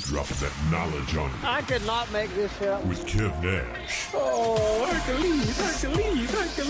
Dropping that knowledge on you. I could not make this shit up. With Kev Nash. Oh, Hercules.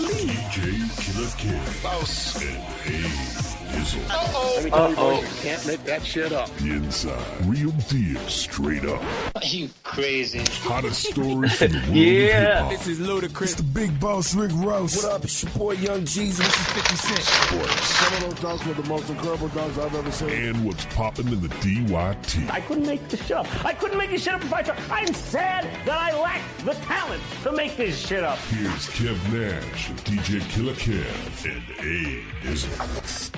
DJ Killer Kev. Boss. And A-Dizzle. Let me tell you, boys, you can't make that shit up. The Inside. Real deal, straight up. Are you crazy? Hottest stories from the world of Yeah. hip-hop. This is Ludacris. It's the big boss, Rick Ross. What up? It's your boy Young Jeezy. This is 50 Cent. Sports. Some of those dunks were the most incredible dunks I've ever seen. And what's popping in the DYT. I couldn't make this shit up. I couldn't make this shit up if I tried. I'm sad that I lack the talent to make this shit up. Here's Kev Nash, DJ Killer Kev, and A-Dizzle.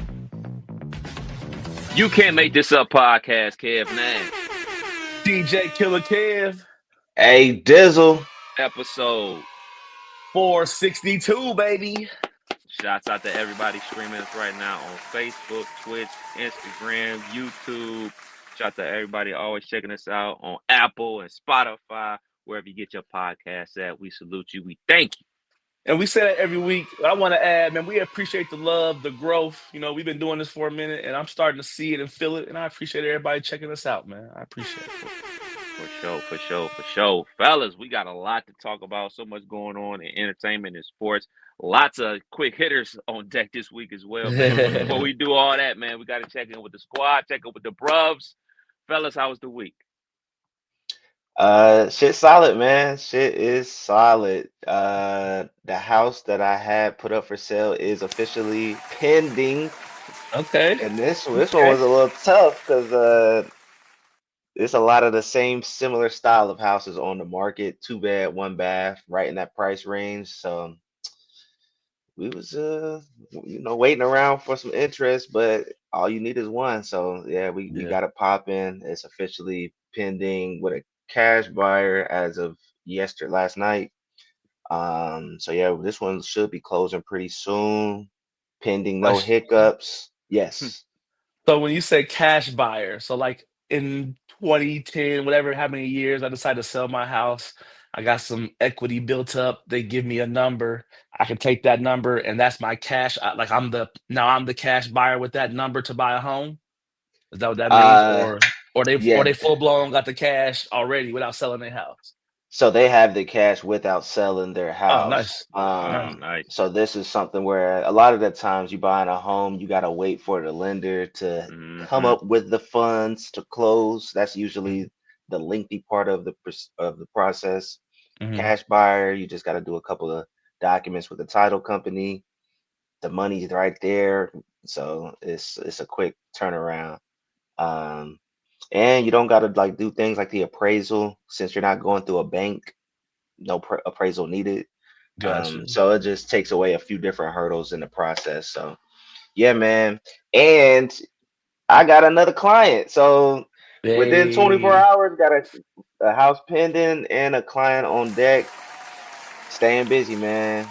You Can't Make This Up podcast, Kev Nash. DJ Killer Kev. A-Dizzle. Episode 462, baby. Shouts out to everybody streaming us right now on Facebook, Twitch, Instagram, YouTube. Shout out to everybody always checking us out on Apple and Spotify, wherever you get your podcasts at. We salute you. We thank you. And we say that every week. I want to add, man, we appreciate the love, the growth. You know, we've been doing this for a minute, and I'm starting to see it and feel it. And I appreciate everybody checking us out, man. I appreciate it. For sure. Fellas, we got a lot to talk about. So much going on in entertainment and sports. Lots of quick hitters on deck this week as well. Man. Before we do all that, man, we got to check in with the squad, check in with the bruvs. Fellas, how was the week? Shit solid, man. Shit is solid. The house that I had put up for sale is officially pending. Okay. And this one was a little tough because it's a lot of the same similar style of houses on the market. 2 bed, 1 bath, right in that price range. So we was waiting around for some interest, but all you need is one. So yeah, we got it popping. It's officially pending with a cash buyer as of last night. So yeah, this one should be closing pretty soon, pending no hiccups. Yes. So when you say cash buyer, so like in 2010, whatever, how many years I decided to sell my house, I got some equity built up. They give me a number. I can take that number, and that's my cash. Like I'm the cash buyer with that number to buy a home. Is that what that means? Or they full blown got the cash already without selling their house? So they have the cash without selling their house. Oh, nice. Nice. So this is something where a lot of the times you buying a home, you got to wait for the lender to come up with the funds to close. That's usually the lengthy part of the process. Cash buyer, you just got to do a couple of documents with the title company. The money's right there, so it's a quick turnaround. And you don't got to like do things like the appraisal since you're not going through a bank. No appraisal needed. Gotcha. So it just takes away a few different hurdles in the process. So yeah, man. And I got another client. So within 24 hours, got a house pending and a client on deck. Staying busy, man.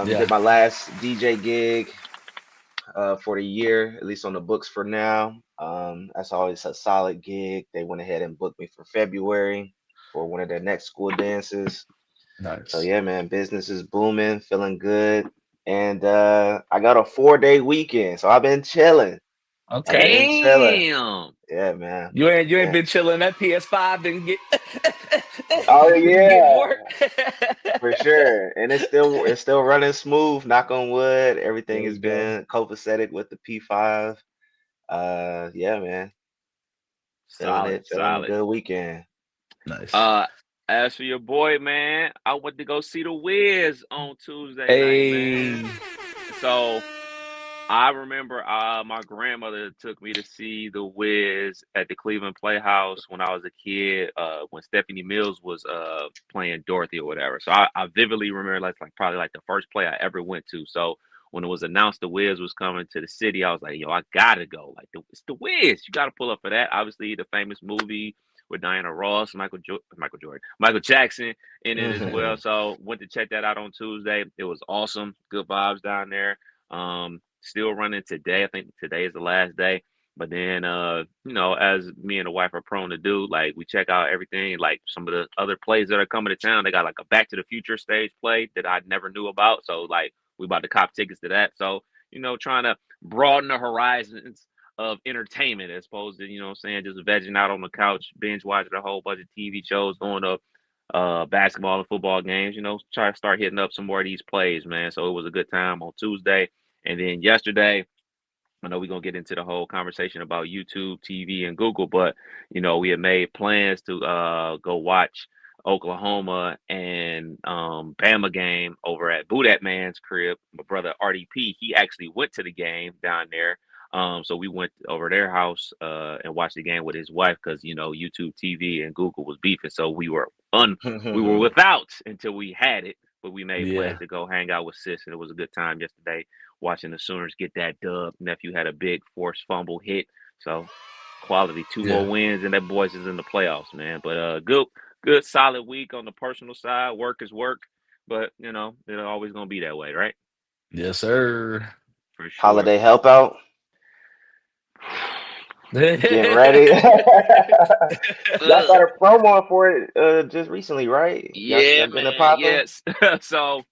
Did my last DJ gig for the year, at least on the books for now. That's always a solid gig. They went ahead and booked me for February for one of their next school dances. Nice. So yeah, man, business is booming, feeling good. And I got a 4-day weekend, so I've been chilling. Okay. Damn. Yeah, man. You ain't been chilling. That PS5 didn't get. Oh yeah, get for sure. And it's still running smooth. Knock on wood. Everything has been copacetic with the P5. Yeah, man. Feeling a good weekend. Nice. As for your boy, man, I went to go see the Wiz on Tuesday night, man. So I remember my grandmother took me to see the Wiz at the Cleveland Playhouse when I was a kid, when Stephanie Mills was playing Dorothy or whatever. So I vividly remember like probably like the first play I ever went to. So when it was announced the Wiz was coming to the city, I was like, yo, I gotta go. Like it's the Wiz. You gotta pull up for that. Obviously, the famous movie with Diana Ross, Michael Jackson in it as well. So went to check that out on Tuesday. It was awesome. Good vibes down there. Still running today. I think today is the last day. But then, as me and the wife are prone to do, like we check out everything, like some of the other plays that are coming to town. They got like a Back to the Future stage play that I never knew about. So like we about to cop tickets to that. So, trying to broaden the horizons of entertainment as opposed to, you know what I'm saying, just vegging out on the couch, binge watching a whole bunch of TV shows, going to basketball and football games, you know, try to start hitting up some more of these plays, man. So it was a good time on Tuesday. And then yesterday, I know we're gonna get into the whole conversation about YouTube, TV, and Google, but you know, we had made plans to go watch Oklahoma and Bama game over at Budat Man's crib. My brother RDP, he actually went to the game down there. So we went over their house and watched the game with his wife because you know YouTube TV and Google was beefing, so we were without until we had it. But we made Yeah. plans to go hang out with sis, and it was a good time yesterday watching the Sooners get that dub. Nephew had a big forced fumble hit, so quality. Two Yeah. more wins, and that boys is in the playoffs, man. But good solid week on the personal side. Work is work, but you know it's always gonna be that way, right? Yes, sir. For sure. Holiday help out. Getting ready. Y'all got a promo for it just recently, right? Yeah, been man. popping? Yes. So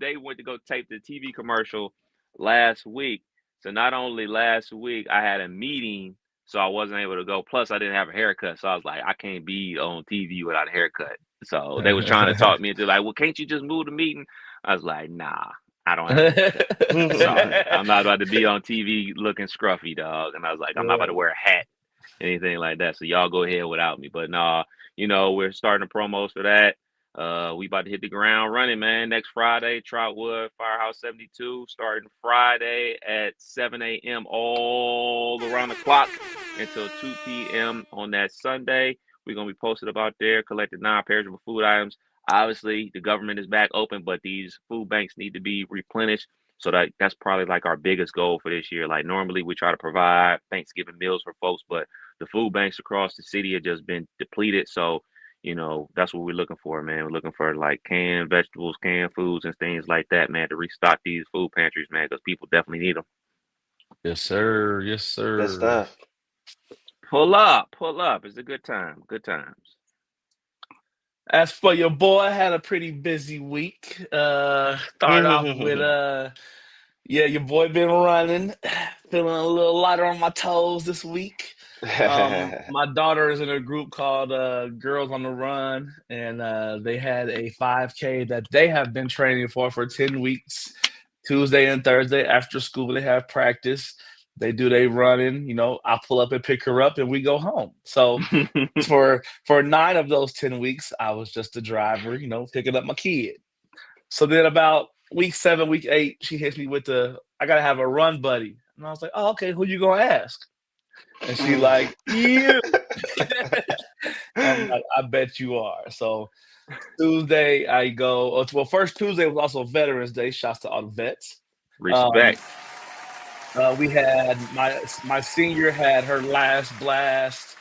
they went to go tape the TV commercial last week. So not only last week, I had a meeting, so I wasn't able to go. Plus, I didn't have a haircut, so I was like, I can't be on TV without a haircut. So they was trying to talk me into like, well, can't you just move the meeting? I was like, nah, I don't have a haircut. Sorry, I'm not about to be on TV looking scruffy, dog. And I was like, I'm not about to wear a hat, anything like that. So y'all go ahead without me. But nah, you know, we're starting the promos for that. We about to hit the ground running, man. Next Friday, Troutwood Firehouse 72, starting Friday at 7 a.m. all around the clock until 2 p.m. on that Sunday. We're gonna be posted about there, collecting non-perishable food items. Obviously, the government is back open, but these food banks need to be replenished. So that's probably like our biggest goal for this year. Like normally we try to provide Thanksgiving meals for folks, but the food banks across the city have just been depleted. So, you know, that's what we're looking for, man. We're looking for like canned vegetables, canned foods, and things like that, man, to restock these food pantries, man, because people definitely need them. Yes, sir. Yes, sir. Good stuff. Pull up. It's a good time. Good times. As for your boy, I had a pretty busy week. Start off with your boy been running, feeling a little lighter on my toes this week. My daughter is in a group called Girls on the Run, and they had a 5K that they have been training for 10 weeks. Tuesday and Thursday after school, they have practice. They do their running. You know, I pull up and pick her up, and we go home. So for 9 of those 10 weeks, I was just the driver. You know, picking up my kid. So then about week 7, week 8, she hits me with I gotta have a run buddy, and I was like, oh, okay, who you gonna ask? And she like, you. I'm like, I bet you are. So Tuesday I go. Well, first Tuesday was also Veterans Day. Shouts to all the vets. Respect. We had my senior had her last blast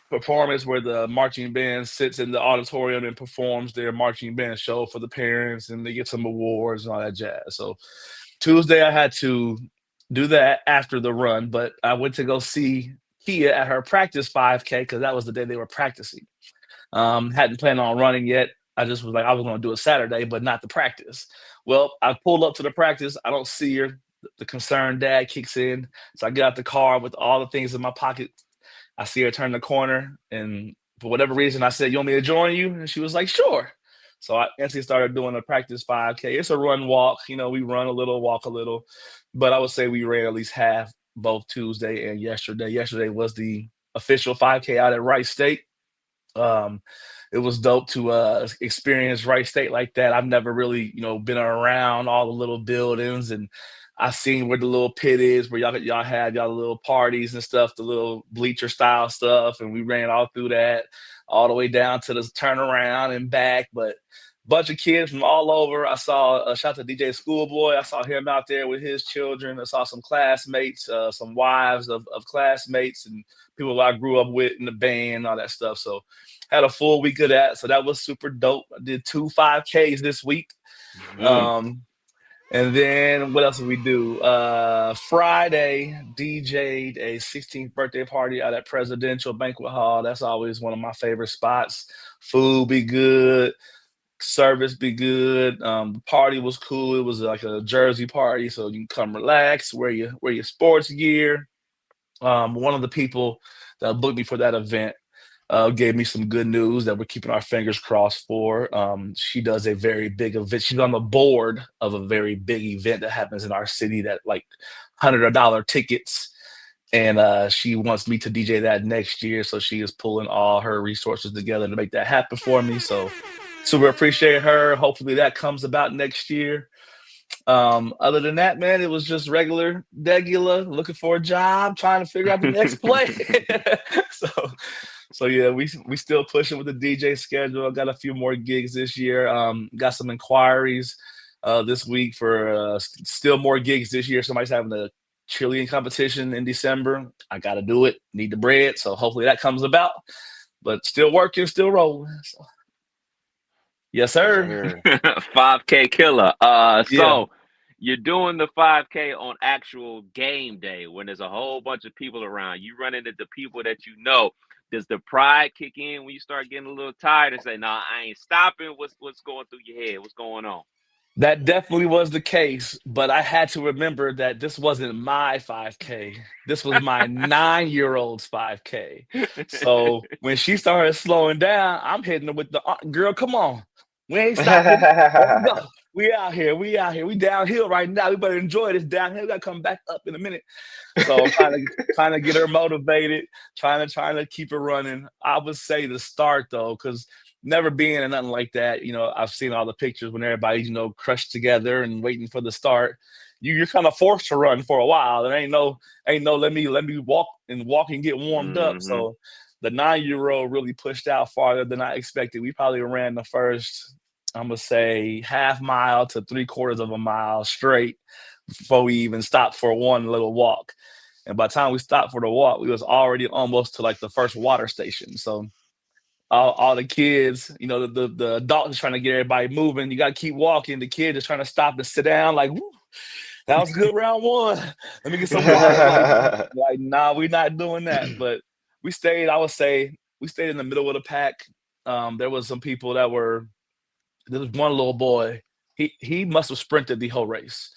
performance where the marching band sits in the auditorium and performs their marching band show for the parents, and they get some awards and all that jazz. So Tuesday I had to do that after the run, but I went to go see Kia at her practice 5K because that was the day they were practicing. Hadn't planned on running yet. I just was like, I was going to do it Saturday, but not the practice. Well, I pulled up to the practice. I don't see her. The concerned dad kicks in. So I get out the car with all the things in my pocket. I see her turn the corner, and for whatever reason, I said, you want me to join you? And she was like, sure. So I instantly started doing a practice 5K. It's a run walk. You know, we run a little, walk a little. But I would say we ran at least half both Tuesday and yesterday. Yesterday was the official 5K out at Wright State. It was dope to experience Wright State like that. I've never really, been around all the little buildings, and I seen where the little pit is, where y'all had y'all little parties and stuff, the little bleacher style stuff, and we ran all through that, all the way down to the turnaround and back. But bunch of kids from all over. I saw a shout to DJ Schoolboy. I saw him out there with his children. I saw some classmates, some wives of classmates and people I grew up with in the band, all that stuff. So had a full week of that. So that was super dope. I did 2 5Ks this week. Mm-hmm. And then what else did we do? Friday, DJ'd a 16th birthday party out at Presidential Banquet Hall. That's always one of my favorite spots. Food be good. service be good. The party was cool. It was like a Jersey party, so you can come relax, wear your sports gear. One of the people that booked me for that event gave me some good news that we're keeping our fingers crossed for. She does a very big event. She's on the board of a very big event that happens in our city that like $100 tickets. And she wants me to DJ that next year. So she is pulling all her resources together to make that happen for me. So super appreciate her. Hopefully that comes about next year. Other than that, man, it was just degular, looking for a job, trying to figure out the next play. so so yeah, we still pushing with the DJ schedule. I got a few more gigs this year. Got some inquiries this week for still more gigs this year. Somebody's having a cheerleading competition in December. I gotta do it. Need the bread. So hopefully that comes about. But still working, still rolling. So. Yes, sir. 5K killer. Yeah. So you're doing the 5K on actual game day when there's a whole bunch of people around. You run into the people that you know. Does the pride kick in when you start getting a little tired and say, "Nah, I ain't stopping"? What's going through your head? What's going on? That definitely was the case, but I had to remember that this wasn't my 5K. This was my 9-year-old's 5K. So when she started slowing down, I'm hitting her with the girl. Come on, we ain't stopping. Let's go. We out here. We downhill right now. We better enjoy this downhill. We gotta come back up in a minute. So I'm trying to get her motivated, trying to keep her running. I would say the start though, because never being in nothing like that, I've seen all the pictures when everybody's, crushed together and waiting for the start. You're kind of forced to run for a while. There ain't no let me walk and get warmed up. So the 9-year-old really pushed out farther than I expected. We probably ran the first, I'm gonna say, half mile to 3/4 of a mile straight before we even stopped for one little walk. And by the time we stopped for the walk, we was already almost to like the first water station. So all the kids, the adults trying to get everybody moving. You got to keep walking. The kid is trying to stop and sit down. Like, woo, that was good round one. Let me get some water. Like, nah, we're not doing that. But we stayed. I would say we stayed in the middle of the pack. There was some people that were. There was one little boy. He must have sprinted the whole race.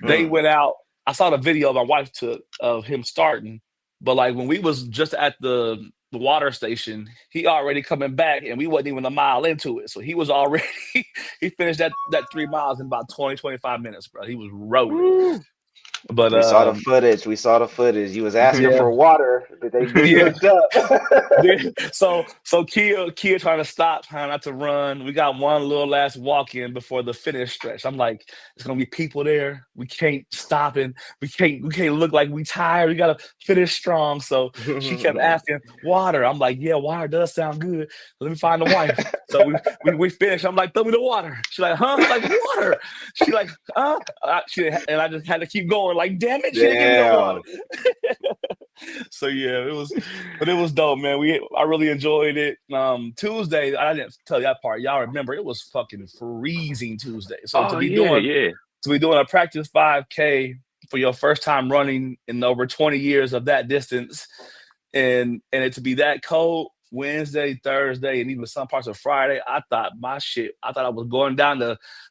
They went out. I saw the video my wife took of him starting, but like when we was just at the water station, he already coming back and we wasn't even a mile into it. So he was already, he finished that 3 miles in about 20-25 minutes, bro. He was rolling. But we saw the footage. You was asking for water. Did they get you hooked up? So Kia trying to stop, trying not to run. We got one little last walk in before the finish stretch. I'm like, there's gonna be people there. We can't stop and we can't look like we tired. We gotta finish strong. So she kept asking water. I'm like, yeah, water does sound good. Let me find the wife. So we finished. I'm like, throw me the water. She's like, huh? I'm like, water. She like, huh? And I just had to keep going. Like, damn it, she didn't give me no water. So yeah, it was dope, man. I really enjoyed it. Tuesday, I didn't tell you that part. Y'all remember it was fucking freezing Tuesday. So to be doing a practice 5K for your first time running in over 20 years of that distance, and it to be that cold Wednesday, Thursday, and even some parts of Friday, I thought I was going down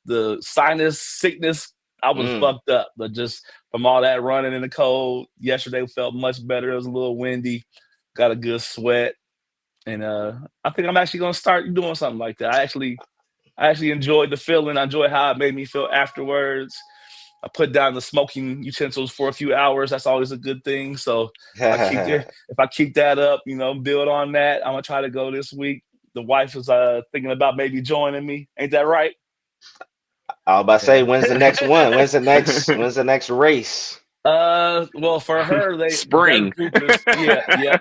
the sinus sickness. I was fucked up, but just from all that running in the cold, yesterday felt much better. It was a little windy, got a good sweat, and I think I'm actually gonna start doing something like that. I actually enjoyed the feeling. I enjoyed how it made me feel afterwards. I put down the smoking utensils for a few hours. That's always a good thing. So if I keep that up, build on that. I'm gonna try to go this week. The wife is thinking about maybe joining me. Ain't that right? I was about to say, when's the next one? When's the next race? Well, for her, spring. Yeah.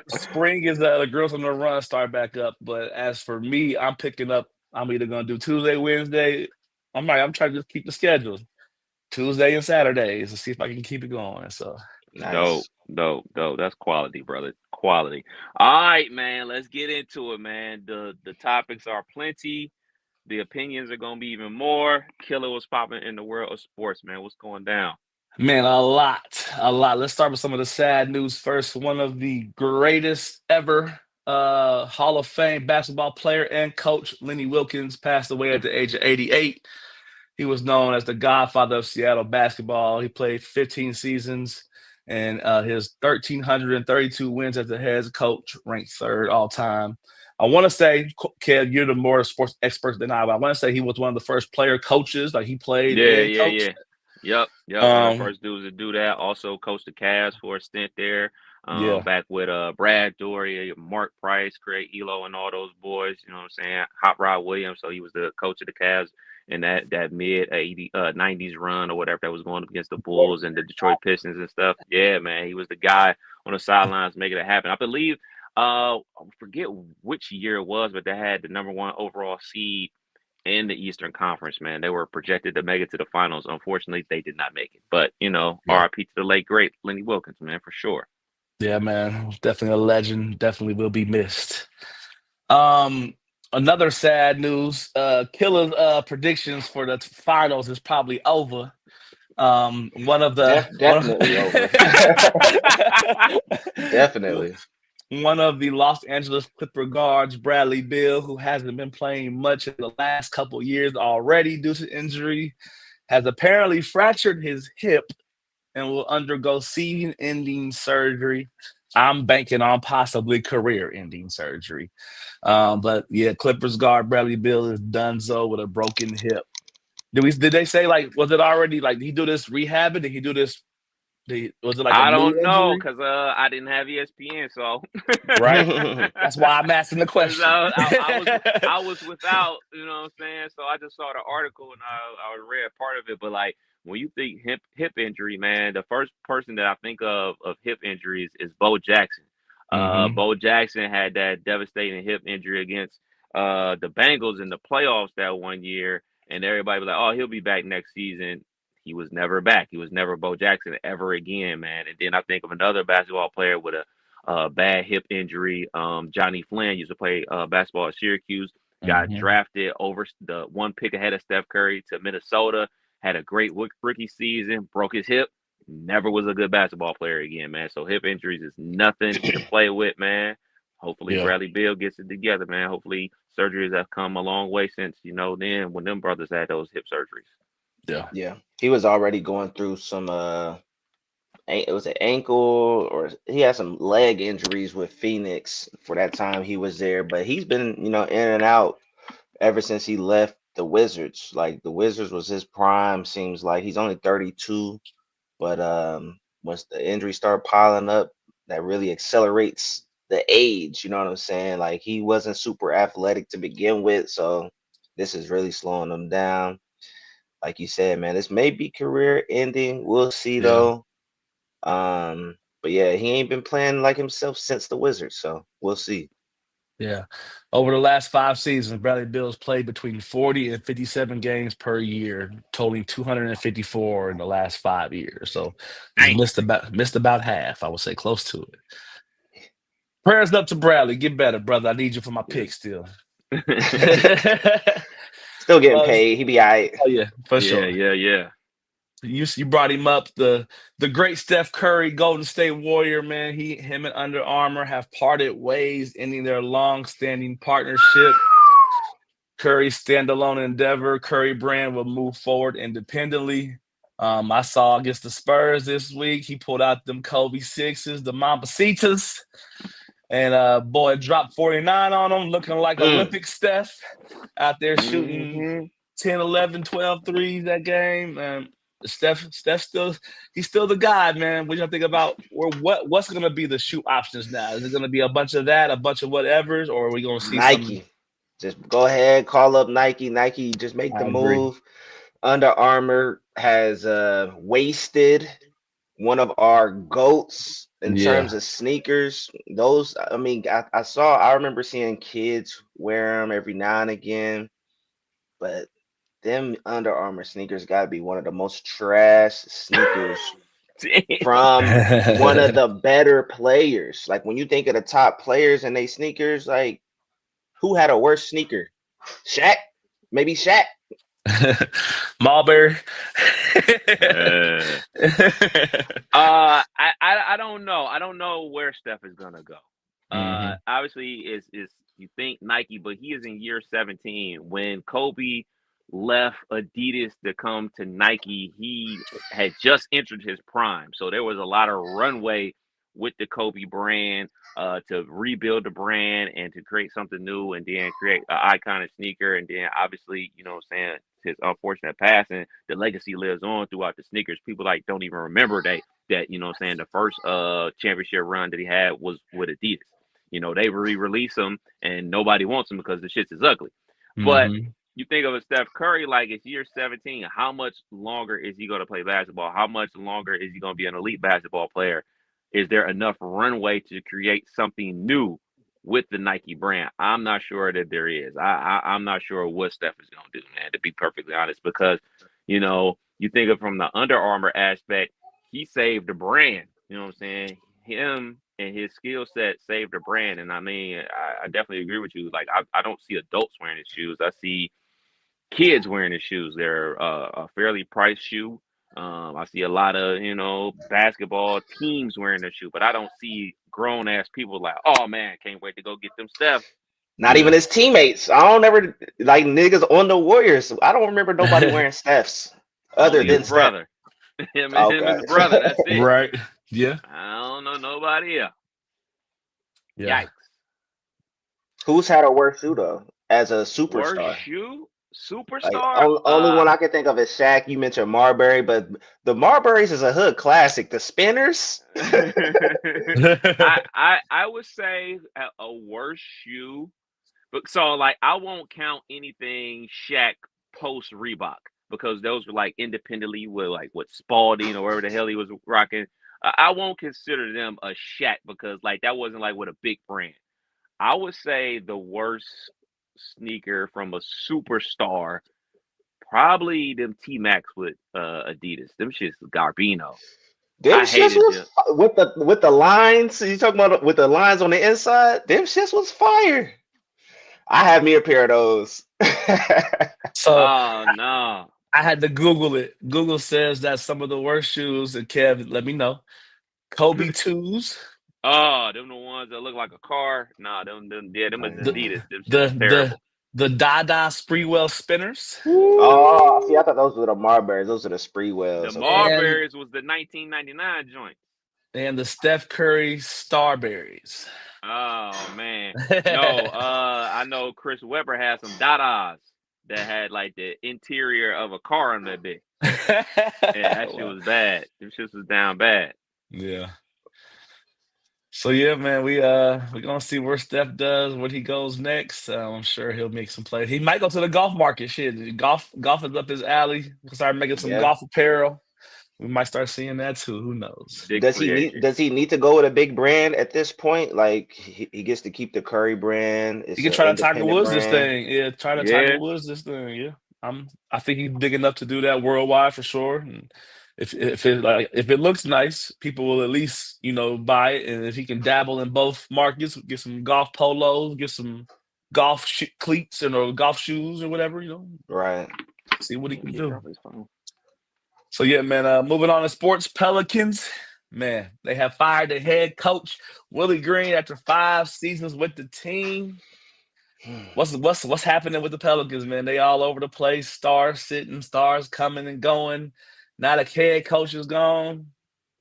Spring is the Girls on the Run start back up. But as for me, I'm either gonna do Tuesday, Wednesday. I'm trying to just keep the schedule. Tuesday and Saturdays to see if I can keep it going. So nice. Dope. That's quality, brother. Quality. All right, man. Let's get into it, man. The topics are plenty. The opinions are gonna be even more. Killer, what's popping in the world of sports, man? What's going down? Man, a lot. Let's start with some of the sad news first. One of the greatest ever Hall of Fame basketball player and coach Lenny Wilkens passed away at the age of 88. He was known as the godfather of Seattle basketball. He played 15 seasons, and his 1,332 wins as the head coach ranked third all time. I want to say, Kev, you're the more sports expert than I, but I want to say he was one of the first player coaches. Like he played and coached. Yep. One of the first dudes to do that. Also coached the Cavs for a stint there. Back with Brad Dory, Mark Price, Craig Elo, and all those boys. You know what I'm saying? Hot Rod Williams. So he was the coach of the Cavs in that mid 90s run or whatever that was going up against the Bulls and the Detroit Pistons and stuff. Yeah, man, he was the guy on the sidelines making it happen. I believe, I forget which year it was, but they had the number 1 overall seed in the Eastern Conference, man. They were projected to make it to the finals. Unfortunately, they did not make it. But, RIP to the late, great Lenny Wilkens, man, for sure. Yeah, man. Definitely a legend. Definitely will be missed. Another sad news, Killer's predictions for the finals is probably over. One of the definitely over. Definitely. One of the Los Angeles Clipper guards, Bradley Beal, who hasn't been playing much in the last couple years already due to injury, has apparently fractured his hip and will undergo season-ending surgery. I'm banking on possibly career-ending surgery. But yeah, Clippers guard Bradley Beal is donezo with a broken hip. Did they say, like, was it already, like, did he do this rehabbing? Did he do this? Was it like I don't know, because I didn't have ESPN, so. Right. That's why I'm asking the question. I was without, you know what I'm saying? So I just saw the article and I read part of it. But, like, when you think hip injury, man, the first person that I think of hip injuries is Bo Jackson. Bo Jackson had that devastating hip injury against the Bengals in the playoffs that one year, and everybody was like, "Oh, he'll be back next season." He was never back. He was never Bo Jackson ever again, man. And then I think of another basketball player with a bad hip injury. Johnny Flynn used to play basketball at Syracuse. Got drafted over the 1 pick ahead of Steph Curry to Minnesota. Had a great rookie season, broke his hip, never was a good basketball player again, man. So hip injuries is nothing to play with, man. Hopefully Bradley Beal gets it together, man. Hopefully surgeries have come a long way since, then when them brothers had those hip surgeries. Yeah. He was already going through some it was an ankle, or he had some leg injuries with Phoenix for that time he was there, but he's been, in and out ever since he left the Wizards. Like, the Wizards was his prime. Seems like he's only 32, but once the injuries start piling up, that really accelerates the age. You know what I'm saying? Like, he wasn't super athletic to begin with, so this is really slowing him down. Like you said, man, this may be career ending. We'll see though. But yeah, he ain't been playing like himself since the Wizards, so we'll see. Yeah. Over the last 5 seasons, Bradley Beal's played between 40 and 57 games per year, totaling 254 in the last 5 years. So missed about half, I would say, close to it. Prayers up to Bradley. Get better, brother. I need you for my pick still. Still getting paid. He be all right. Oh, yeah, for sure. Yeah. You brought him up, the great Steph Curry, Golden State Warrior, man. Him and Under Armour have parted ways, ending their long-standing partnership. Curry's standalone endeavor, Curry brand will move forward independently. I saw against the Spurs this week, he pulled out them Kobe Sixes, the Mambasitas, and boy, dropped 49 on them, looking like Olympic Steph out there shooting 10, 11, 12 threes that game. Steph he's still the guy, man. What do you think about what's going to be the shoot options now? Is it going to be a bunch of that, a bunch of whatevers, or are we going to see Nike? Just go ahead, call up Nike. Nike, just make the move. Under Armour has wasted one of our GOATs in terms of sneakers. Those, I mean, I remember seeing kids wear them every now and again, but them Under Armour sneakers got to be one of the most trash sneakers from one of the better players. Like, when you think of the top players and they sneakers, like, who had a worse sneaker? Shaq? Maybe Shaq? Marbury. I don't know. I don't know where Steph is gonna go. Obviously, is you think Nike, but he is in year 17. When Kobe left Adidas to come to Nike, he had just entered his prime, so there was a lot of runway with the Kobe brand to rebuild the brand and to create something new, and then create an iconic sneaker, and then obviously, you know what I'm saying, his unfortunate passing, the legacy lives on throughout the sneakers. People like don't even remember that you know what I'm saying, the first championship run that he had was with Adidas. You know, they re-release them and nobody wants them because the shit is ugly. But you think of a Steph Curry, like it's year 17. How much longer is he going to play basketball? How much longer is he going to be an elite basketball player? Is there enough runway to create something new with the Nike brand? I'm not sure that there is. I'm not sure what Steph is going to do, man, to be perfectly honest, because, you know, you think of from the Under Armour aspect, he saved the brand. You know what I'm saying? Him and his skill set saved the brand. And I mean, I definitely agree with you. Like, I don't see adults wearing his shoes. I see kids wearing his shoes. They're a fairly priced shoe. I see a lot of, you know, basketball teams wearing their shoe, but I don't see grown ass people like, oh man, can't wait to go get them Steph. Not even his teammates. I don't ever like niggas on the Warriors. I don't remember nobody wearing Steph's other Only than his brother. Him and his brother. That's it. Right. Yeah. I don't know nobody else. Yeah. Yikes. Who's had a worse shoe though? As a superstar. Worst shoe? Like, Superstar? only one I can think of is Shaq. You mentioned Marbury, but the Marburys is a hood classic. The Spinners. I would say a worse shoe, but so like I won't count anything Shaq post Reebok because those were like independently with like what Spalding or whatever the hell he was rocking. I won't consider them a Shaq because like that wasn't like with a big brand. I would say the worst sneaker from a superstar, probably them T Max with Adidas. Them shits Garbino. Them I shits hated was with the lines. You talking about with the lines on the inside? Them shits was fire. I have me a pair of those. So Oh no. I had to Google it. Google says that some of the worst shoes, and Kev, let me know. Kobe 2s. Oh, them the ones that look like a car. Nah, them is Adidas. Them shit's terrible. The Dada Spreewell spinners. Oh, see, I thought those were the Marburys. Those are the Spreewells. The Marburys was the 1999 joint. And the Steph Curry Starberries. Oh man. No, I know Chris Webber had some Dadas that had like the interior of a car on that bit. Yeah, that shit was bad. Them shit was down bad. Yeah. So yeah, man, we're gonna see where Steph does, where he goes next. I'm sure he'll make some plays. He might go to the golf market. Shit, golf is up his alley. We'll start making some golf apparel. We might start seeing that too. Who knows? Does he need to go with a big brand at this point? Like he gets to keep the Curry brand. He can try to Tiger Woods this thing. Yeah, try to Tiger Woods this thing. Yeah, I think he's big enough to do that worldwide for sure. And if it looks nice, people will at least buy it. And if he can dabble in both markets, get some golf polos, get some golf cleats or golf shoes or whatever, right? See what he can do. So yeah, man. Moving on to sports, Pelicans. Man, they have fired the head coach Willie Green after 5 seasons with the team. What's happening with the Pelicans, man? They all over the place. Stars sitting, stars coming and going. Now the head coach is gone.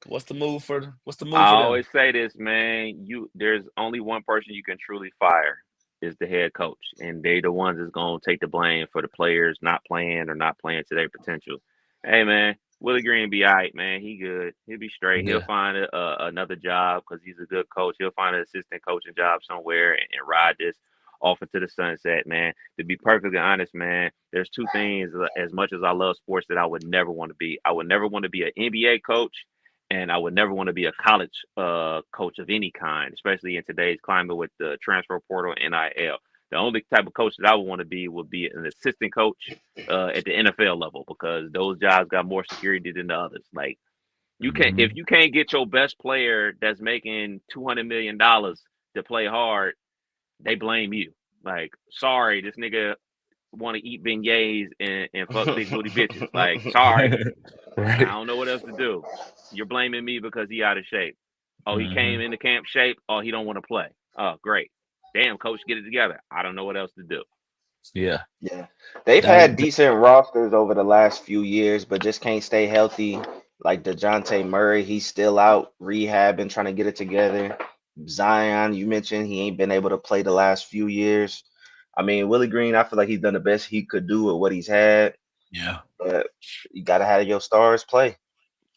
What's the move for them? I always say this, man. There's only one person you can truly fire is the head coach, and they the ones that's gonna take the blame for the players not playing or not playing to their potential. Hey, man, Willie Green be all right, man. He good. He'll be straight. He'll find another job because he's a good coach. He'll find an assistant coaching job somewhere and ride this off into the sunset, man. To be perfectly honest, man, there's 2 things, as much as I love sports, that I would never want to be. I would never want to be an NBA coach, and I would never want to be a college coach of any kind, especially in today's climate with the transfer portal, NIL. The only type of coach that I would want to would be an assistant coach at the NFL level, because those jobs got more security than the others. Like, you can't if you can't get your best player that's making $200 million to play hard, they blame you. Like, sorry, this nigga want to eat beignets and fuck big booty bitches. Like, sorry, right. I don't know what else to do. You're blaming me because he out of shape. Oh, he came into camp shape. Oh, he don't want to play. Oh, great. Damn, coach, get it together. I don't know what else to do. Yeah. Yeah, they've had That, decent rosters over the last few years, but just can't stay healthy. Like DeJounte Murray, he's still out rehabbing, trying to get it together. Zion, you mentioned he ain't been able to play the last few years. I mean, Willie Green, I feel like he's done the best he could do with what he's had, yeah. but you gotta have your stars play.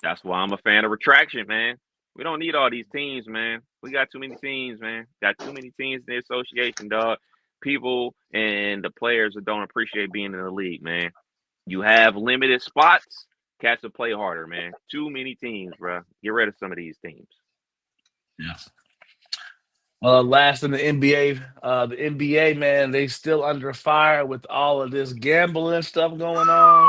That's why I'm a fan of retraction, man. We don't need all these teams, man. We got too many teams, man. Got too many teams in the association, dog. People and the players that don't appreciate being in the league, man. You have limited spots. Cats to play harder, man. Too many teams, bro. Get rid of some of these teams. Yeah. Last in the NBA, man, they still under fire with all of this gambling stuff going on.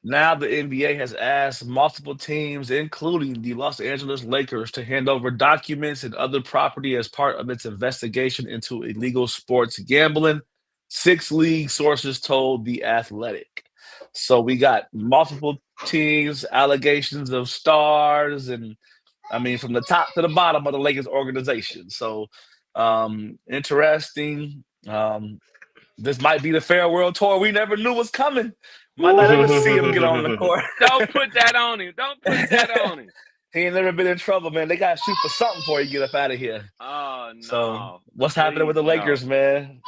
Now the NBA has asked multiple teams, including the Los Angeles Lakers, to hand over documents and other property as part of its investigation into illegal sports gambling. 6 league sources told The Athletic. So we got multiple teams, allegations of stars, and I mean, from the top to the bottom of the Lakers organization. So interesting. This might be the farewell tour we never knew was coming. Might not ever see him get on the court. Don't put that on him. Don't put that on him. He ain't never been in trouble, man. They gotta shoot for something before you get up out of here. Oh no. So what's happening with the Lakers, man?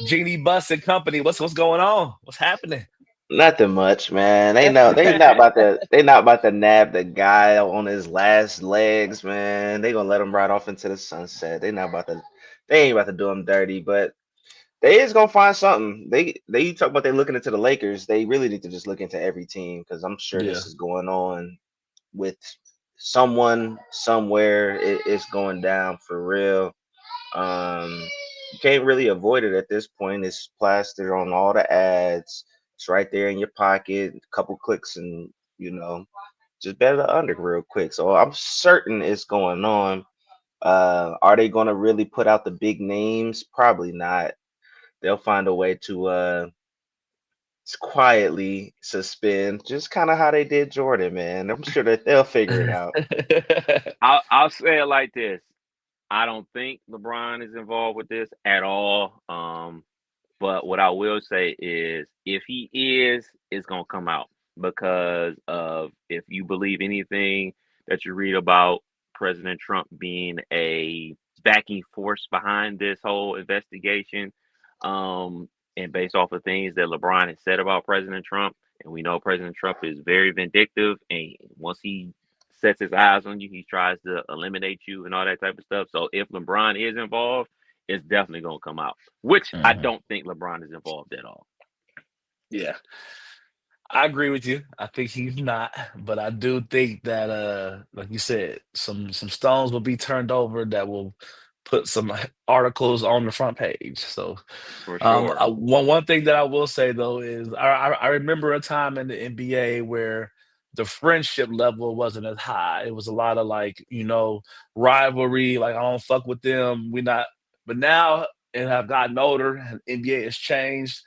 Jeannie Buss and company. What's going on? What's happening? Nothing much, man. They not about to nab the guy on his last legs, man. They gonna let him ride off into the sunset. They ain't about to do him dirty, but they is gonna find something. They talk about they looking into the Lakers. They really need to just look into every team because I'm sure Yeah. this is going on with someone somewhere. It's going down for real. You can't really avoid it at this point. It's plastered on all the ads. It's right there in your pocket. A couple clicks and just bet the under real quick. So I'm certain it's going on. Are they going to really put out the big names? Probably not. They'll find a way to quietly suspend, just kind of how they did Jordan, man. I'm sure that they'll figure it out. I'll say it like this. I don't think LeBron is involved with this at all. But what I will say is if he is, it's gonna come out because of if you believe anything that you read about President Trump being a backing force behind this whole investigation. And based off of things that LeBron has said about President Trump, and we know President Trump is very vindictive, and once he sets his eyes on you, he tries to eliminate you and all that type of stuff. So if LeBron is involved, it's definitely going to come out, which I don't think LeBron is involved at all. Yeah. I agree with you. I think he's not, but I do think that like you said, some stones will be turned over that will put some articles on the front page. So For sure. one thing that I will say though is I remember a time in the NBA where the friendship level wasn't as high. It was a lot of rivalry, like I don't fuck with them. But now, and I've gotten older and NBA has changed.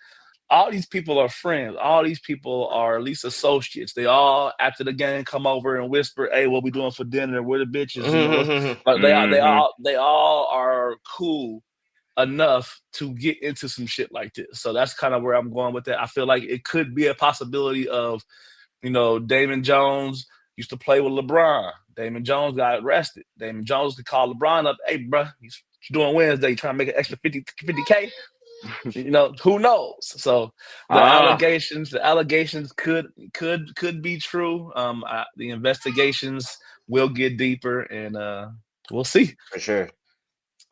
All these people are friends. All these people are at least associates. They all, after the game, come over and whisper, "Hey, what we doing for dinner? We're the bitches." But they all are cool enough to get into some shit like this. So that's kind of where I'm going with that. I feel like it could be a possibility of, Damon Jones used to play with LeBron. Damon Jones got arrested. Damon Jones could call LeBron up, "Hey, bro, what you doing Wednesday? You trying to make an extra 50K?" Who knows? So the allegations could be true. The investigations will get deeper, and we'll see. For sure.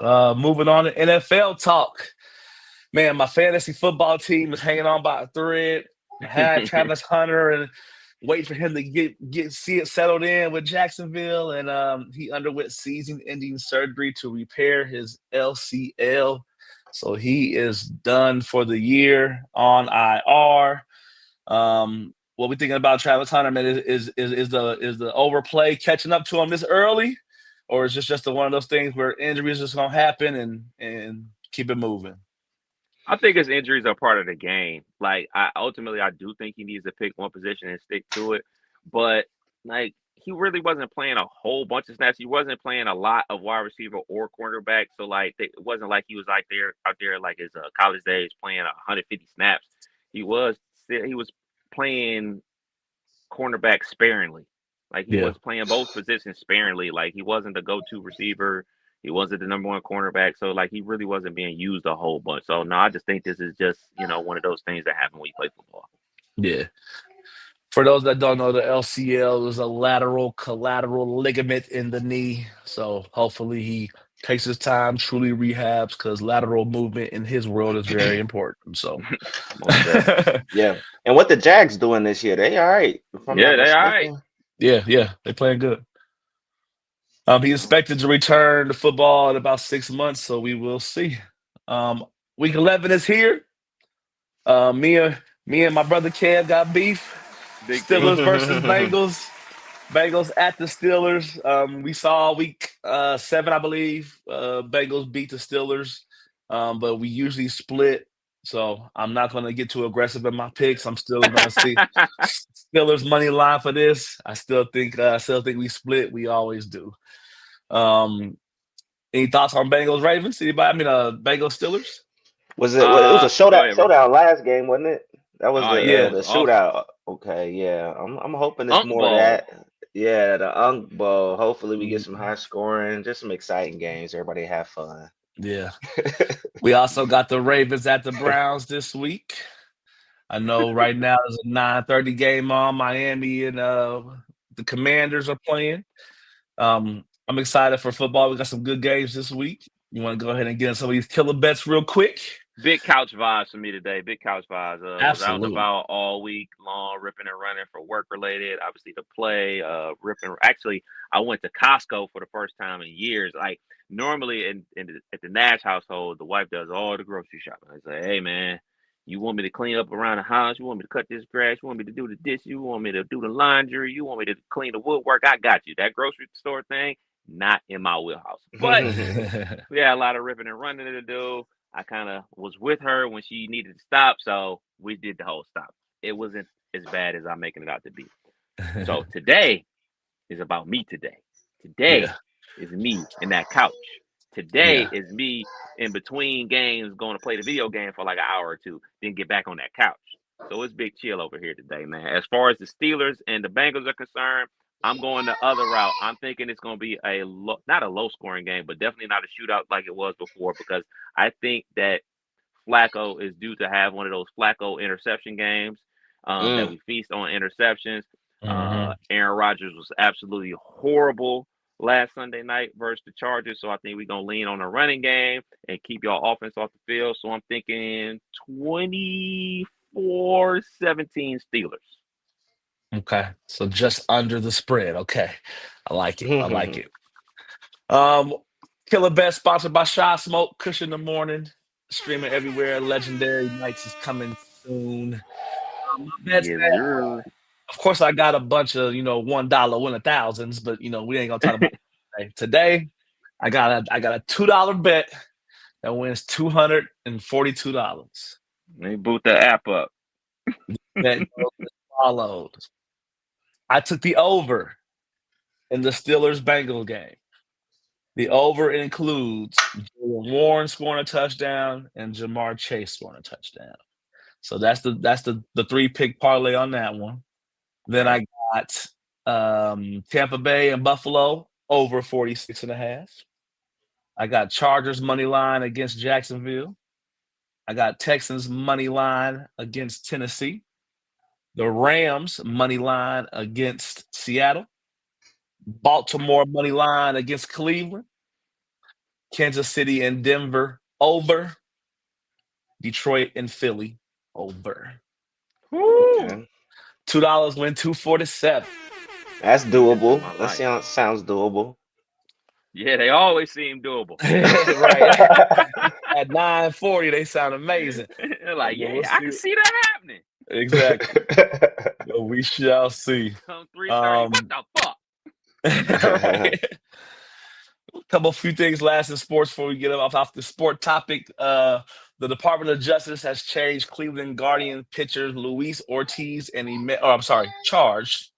Moving on to NFL talk. Man, my fantasy football team is hanging on by a thread. I had Travis Hunter and wait for him to see it settled in with Jacksonville, and he underwent season-ending surgery to repair his LCL. So he is done for the year on IR. What we thinking about Travis Hunter, man? Is the overplay catching up to him this early, or is this just one of those things where injuries just gonna happen and keep it moving? I think his injuries are part of the game. Like, I do think he needs to pick one position and stick to it. But like, he really wasn't playing a whole bunch of snaps. He wasn't playing a lot of wide receiver or cornerback. So like it wasn't like he was out there like his college days playing 150 snaps. He was playing cornerback sparingly. Like he was playing both positions sparingly. Like he wasn't the go-to receiver. He wasn't the number one cornerback. So like he really wasn't being used a whole bunch. So no, I just think this is just, one of those things that happen when you play football. Yeah. For those that don't know, the LCL is a lateral collateral ligament in the knee. So hopefully he takes his time, truly rehabs, because lateral movement in his world is very important. So yeah. And what the Jags doing this year? They all right. Yeah, they all right. Yeah, they playing good. He's expected to return to football in about 6 months, so we will see. Week 11 is here. Me and my brother Kev got beef. Steelers versus Bengals. Bengals at the Steelers. We saw week 7, I believe. Bengals beat the Steelers, but we usually split. So I'm not going to get too aggressive in my picks. I'm still going to see Steelers money line for this. I still think we split. We always do. Any thoughts on Bengals Ravens? Anybody? Bengals Steelers. Was it? It was a showdown last game, wasn't it? That was the shootout. Okay, yeah. I'm hoping it's more of that. Yeah, the Unk Bowl. Hopefully we get some high scoring, just some exciting games. Everybody have fun. Yeah. We also got the Ravens at the Browns this week. I know right now there's a 9:30 game on. Miami and the Commanders are playing. I'm excited for football. We got some good games this week. You want to go ahead and get in some of these killer bets real quick? Big couch vibes for me today. Big couch vibes. Absolutely. Was out and about all week long, ripping and running for work related. Obviously, to play, ripping. Actually, I went to Costco for the first time in years. Like normally, at the Nash household, the wife does all the grocery shopping. I say, hey man, you want me to clean up around the house? You want me to cut this grass? You want me to do the dishes? You want me to do the laundry? You want me to clean the woodwork? I got you. That grocery store thing, not in my wheelhouse. But we had a lot of ripping and running to do. I kind of was with her when she needed to stop, so we did the whole stop. It wasn't as bad as I'm making it out to be. So today is about me today. Today is me in that couch. Today is me in between games going to play the video game for like an hour or two, then get back on that couch. So it's big chill over here today, man. As far as the Steelers and the Bengals are concerned, I'm going the other route. I'm thinking it's going to be not a low-scoring game, but definitely not a shootout like it was before, because I think that Flacco is due to have one of those Flacco interception games that we feast on interceptions. Aaron Rodgers was absolutely horrible last Sunday night versus the Chargers, so I think we're going to lean on a running game and keep y'all offense off the field. So I'm thinking 24-17 Steelers. Okay, so just under the spread. Okay, I like it. I like it. Killer Bet sponsored by Shy Smoke. Kush in the morning, streaming everywhere. Legendary Nights is coming soon. Of course, I got a bunch of $1 winner thousands, but we ain't gonna talk about it today. I got a $2 bet that wins $242. They boot the app up. That followed. I took the over in the Steelers-Bengals game. The over includes Jaylen Warren scoring a touchdown and Jamar Chase scoring a touchdown. So that's the 3-pick parlay on that one. Then I got Tampa Bay and Buffalo over 46.5. I got Chargers money line against Jacksonville. I got Texans money line against Tennessee. The Rams money line against Seattle. Baltimore money line against Cleveland. Kansas City and Denver over. Detroit and Philly over. Okay. $2 win $247. That's doable. That sounds doable. Yeah, they always seem doable. Right. At 9:40, they sound amazing. They're like, I can see that happening. Exactly. We shall see. Come 3:30. What the fuck? Right. A few things last in sports before we get off the sport topic. The Department of Justice has changed Cleveland Guardian pitchers Luis Ortiz and charged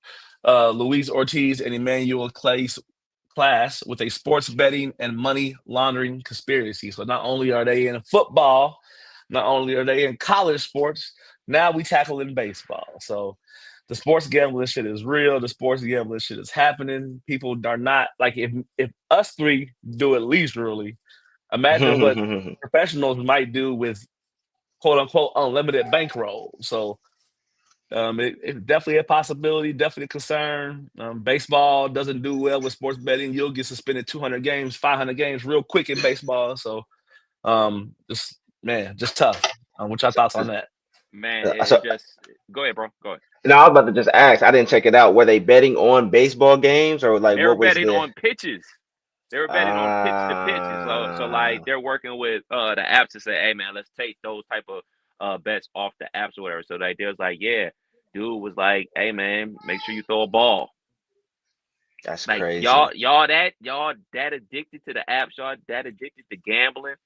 Luis Ortiz and Emmanuel Clay's class with a sports betting and money laundering conspiracy. So not only are they in football, not only are they in college sports, now we tackle in baseball. So the sports gambling shit is real. The sports gambling shit is happening. People are not like if us three do it leisurely, imagine what professionals might do with quote unquote unlimited bankroll. So it's definitely a possibility, definitely a concern. Baseball doesn't do well with sports betting. You'll get suspended 200 games, 500 games real quick in baseball. So just tough. What's your thoughts on that? Man, go ahead, bro. Go ahead. No, I was about to just ask. I didn't check it out. Were they betting on baseball games or like They were what was betting their... on pitches. They were betting on pitch to pitches. So like they're working with the apps to say, hey man, let's take those type of bets off the apps or whatever. So the idea was like, yeah, dude was like, hey man, make sure you throw a ball. That's like crazy. Y'all that addicted to the apps, y'all that addicted to gambling.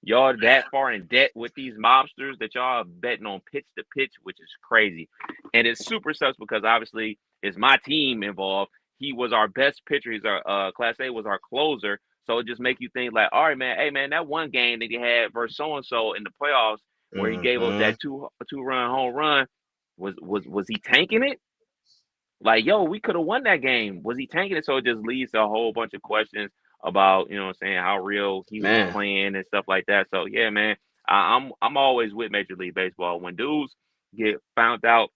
Y'all that far in debt with these mobsters that y'all are betting on pitch to pitch, which is crazy. And it's super sus because obviously it's my team involved. He was our best pitcher. He's our Class A was our closer. So it just make you think like, all right, man, hey man, that one game that he had versus so and so in the playoffs where he gave up that two-run home run, was he tanking it? Like, yo, we could have won that game. Was he tanking it? So it just leads to a whole bunch of questions about, you know what I'm saying, how real he was playing and stuff like that. So yeah, man, I'm always with Major League Baseball. When dudes get found out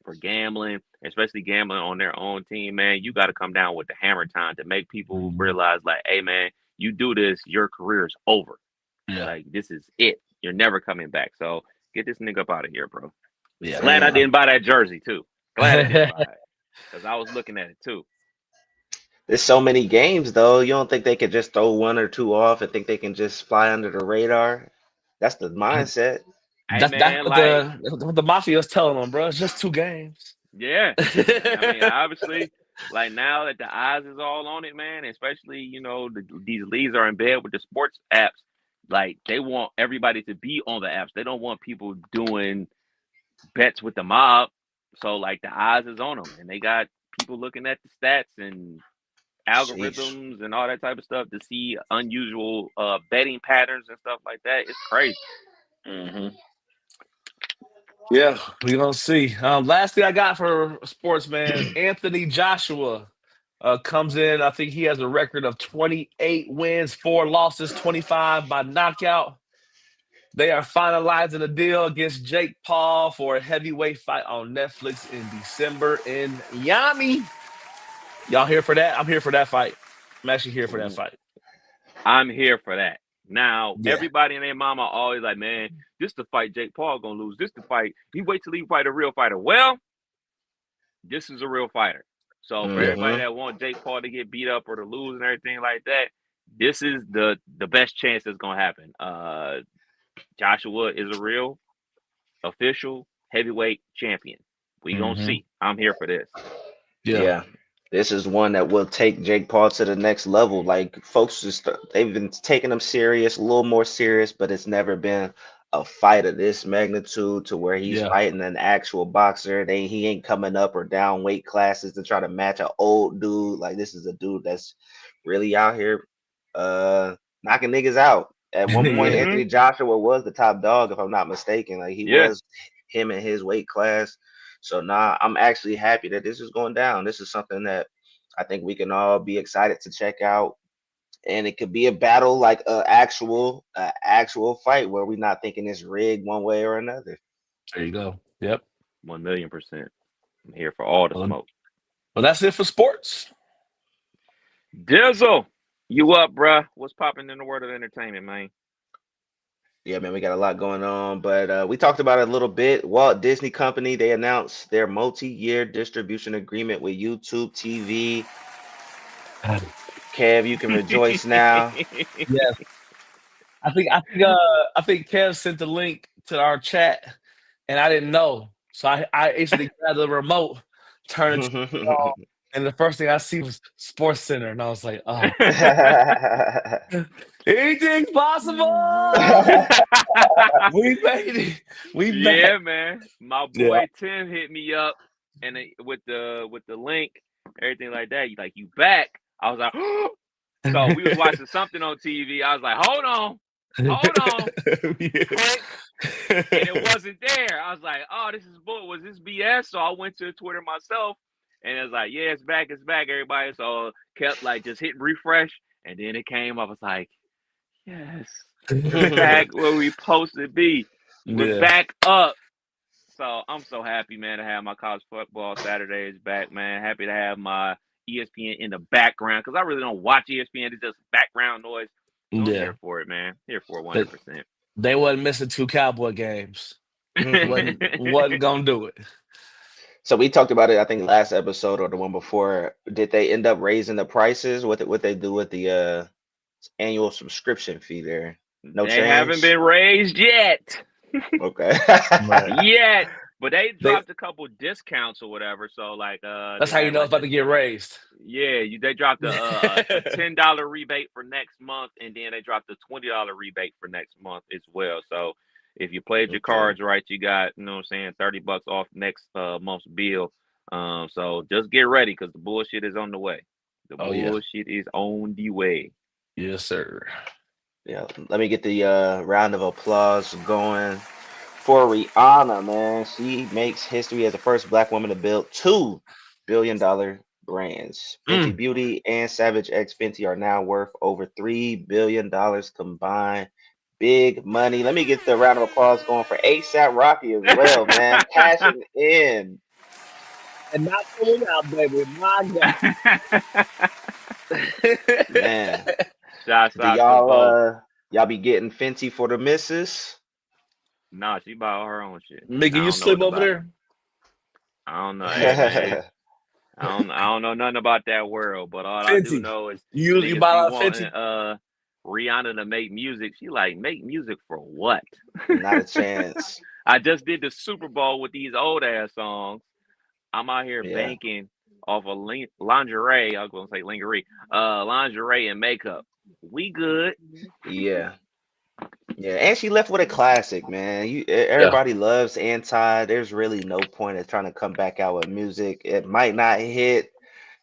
for gambling, especially gambling on their own team, man, you got to come down with the hammer time to make people realize like, hey man, you do this, your career is over. Yeah. Like this is it. You're never coming back. So get this nigga up out of here, bro. Yeah. Glad I didn't buy that jersey too. Glad I didn't buy it because I was looking at it too. There's so many games though. You don't think they could just throw one or two off and think they can just fly under the radar? That's the mindset. That's what the mafia is telling them, bro. It's just 2 games. Yeah. I mean, obviously, like now that the eyes is all on it, man, especially, you know, these leagues are in bed with the sports apps. Like they want everybody to be on the apps. They don't want people doing bets with the mob. So like the eyes is on them and they got people looking at the stats and algorithms and all that type of stuff to see unusual betting patterns and stuff like that. It's crazy. Yeah, we're gonna see. Last thing I got for sports, man, Anthony Joshua comes in. I think he has a record of 28 wins, 4 losses, 25 by knockout. They are finalizing a deal against Jake Paul for a heavyweight fight on Netflix in December in Miami. Y'all here for that? I'm here for that fight. I'm actually here for that fight. I'm here for that. Now, everybody and their mama always like, man, this the fight Jake Paul gonna lose. This the fight. He wait till he fight a real fighter. Well, this is a real fighter. So for everybody that want Jake Paul to get beat up or to lose and everything like that, this is the best chance that's gonna happen. Joshua is a real official heavyweight champion. We gonna see. I'm here for this. Yeah. This is one that will take Jake Paul to the next level. Like folks they've been taking him serious, a little more serious, but it's never been a fight of this magnitude to where he's fighting an actual boxer. He ain't coming up or down weight classes to try to match an old dude. Like this is a dude that's really out here knocking niggas out. At one point, Anthony Joshua was the top dog, if I'm not mistaken. Like he was him in his weight class. So I'm actually happy that this is going down. This is something that I think we can all be excited to check out. And it could be a battle like an actual fight where we're not thinking it's rigged one way or another. There you go. Yep. 1,000,000%. I'm here for all the smoke. Well, that's it for sports. Dizzle, you up, bruh? What's popping in the world of entertainment, man? Yeah, man, we got a lot going on, but we talked about it a little bit. Walt Disney Company, they announced their multi-year distribution agreement with YouTube TV. Kev, you can rejoice now. Yes. I think Kev sent the link to our chat, and I didn't know. So I instantly grabbed the remote, turned it on, and the first thing I see was Sports Center, and I was like, oh. Anything's possible. We made it. Man. My boy Tim hit me up and with the link, everything like that. You back. I was like, so we was watching something on TV. I was like, hold on. Click. And it wasn't there. I was like, oh, this is bull. Was this BS? So I went to Twitter myself, and it was like, yeah, it's back, everybody. So kept like just hitting refresh, and then it came up. I was like, yes, we're back where we supposed to be. We're back up. So I'm so happy, man, to have my college football Saturdays back, man. Happy to have my ESPN in the background because I really don't watch ESPN. It's just background noise. So I'm here for it, man. Here for it 100%. They wasn't missing 2 Cowboy games. wasn't gonna do it. So we talked about it, I think, last episode or the one before. Did they end up raising the prices? What they do with the annual subscription fee there? No change? They haven't been raised yet. Okay. Yet. But they dropped a couple discounts or whatever. So like that's how you know it's about to get raised. Yeah, they dropped a $10 rebate for next month, and then they dropped a $20 rebate for next month as well. So if you played your cards right, you got, you know what I'm saying, $30 off next month's bill. So just get ready because the bullshit is on the way. The bullshit is on the way. Yes, sir. Yeah, let me get the round of applause going for Rihanna, man. She makes history as the first Black woman to build $2 billion brands. Fenty Beauty and Savage X Fenty are now worth over $3 billion combined. Big money. Let me get the round of applause going for ASAP Rocky as well, man. Cashing in. And not pulling out, baby. My God. Man. Shots out to y'all be getting Fenty for the missus? Nah, she bought her own shit. Mickey, you sleep over there? I don't know. Hey, I don't know nothing about that world, but all I do know is you buy Fenty. Rihanna to make music. She like, make music for what? Not a chance. I just did the Super Bowl with these old ass songs. I'm out here banking off of lingerie. I was gonna say lingerie and makeup. We good. Yeah, and she left with a classic, man. Everybody loves Anti. There's really no point in trying to come back out with music. It might not hit.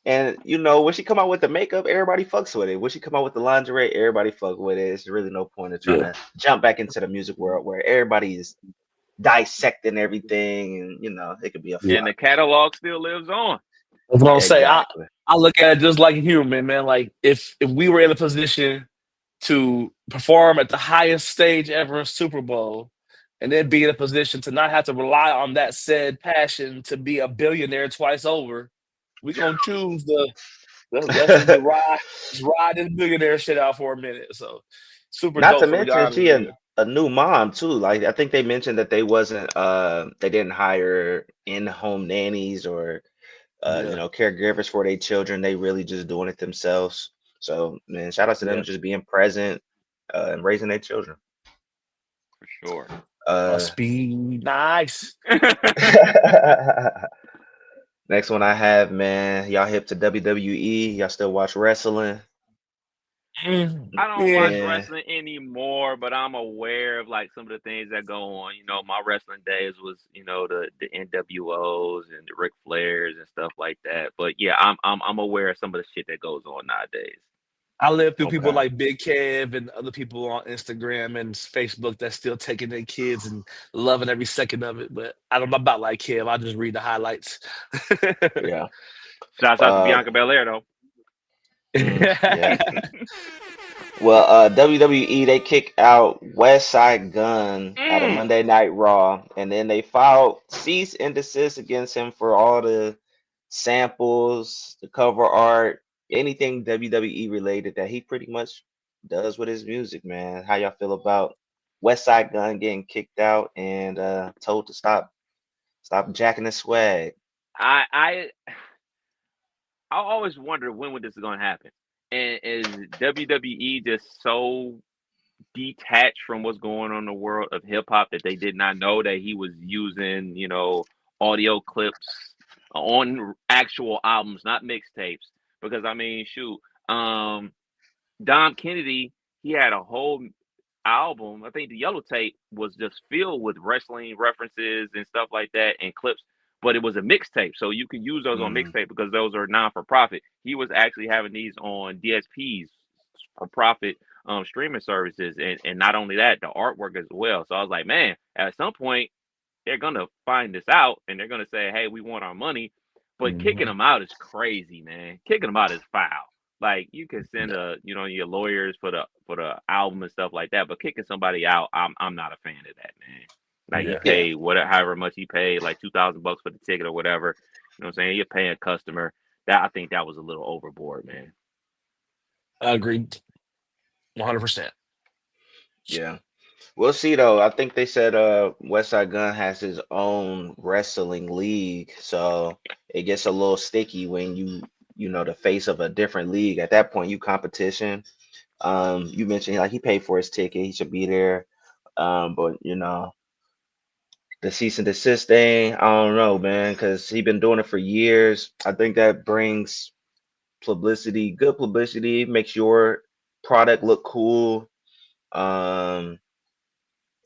And when she come out with the makeup, everybody fucks with it. When she come out with the lingerie, everybody fuck with it. It's really no point in trying to jump back into the music world where everybody is dissecting everything, and it could be a flop. And the catalog still lives on. I was gonna say, I look at it just like a human, man. Like if we were in a position to perform at the highest stage ever in Super Bowl, and then be in a position to not have to rely on that said passion to be a billionaire twice over, we gonna choose let's ride this billionaire shit out for a minute. So super. Not dope to mention she a new mom too. Like I think they mentioned that they didn't hire in-home nannies or caregivers for their children. They really just doing it themselves. So man, shout out to them just being present and raising their children. For sure. Must be nice. Next one I have, man. Y'all hip to WWE? Y'all still watch wrestling? I don't watch wrestling anymore, but I'm aware of like some of the things that go on. My wrestling days was, the NWOs and the Ric Flairs and stuff like that. But yeah, I'm aware of some of the shit that goes on nowadays. I live through people like Big Kev and other people on Instagram and Facebook that's still taking their kids and loving every second of it. But I don't know about like Kev. I just read the highlights. Yeah. Shouts out to Bianca Belair though. Yeah. Well, WWE, they kicked out West Side Gun out of Monday Night Raw, and then they filed cease and desist against him for all the samples, the cover art, anything WWE related that he pretty much does with his music, man. How y'all feel about West Side Gun getting kicked out and told to stop jacking the swag? I always wonder when this is going to happen. And is WWE just so detached from what's going on in the world of hip hop that they did not know that he was using, audio clips on actual albums, not mixtapes? Because I mean, shoot, Dom Kennedy, he had a whole album. I think the Yellow Tape was just filled with wrestling references and stuff like that and clips but it was a mixtape, so you can use those on mixtape because those are non for profit. He was actually having these on DSPs for profit streaming services, and not only that, the artwork as well. So I was like, man, at some point they're gonna find this out and they're gonna say, hey, we want our money. But kicking them out is crazy, man. Kicking them out is foul. Like you can send your lawyers for the album and stuff like that, but kicking somebody out, I'm not a fan of that, man. Like you pay however much he paid, like $2,000 for the ticket or whatever. You know what I'm saying? You're paying a customer. I think that was a little overboard, man. Agreed. 100%. Yeah. We'll see though. I think they said Westside Gunn has his own wrestling league, so it gets a little sticky when you know the face of a different league. At that point, you competition. You mentioned like he paid for his ticket, he should be there. But you know, the cease and desist thing, I don't know, man, because he's been doing it for years. I think that brings publicity, good publicity, makes your product look cool.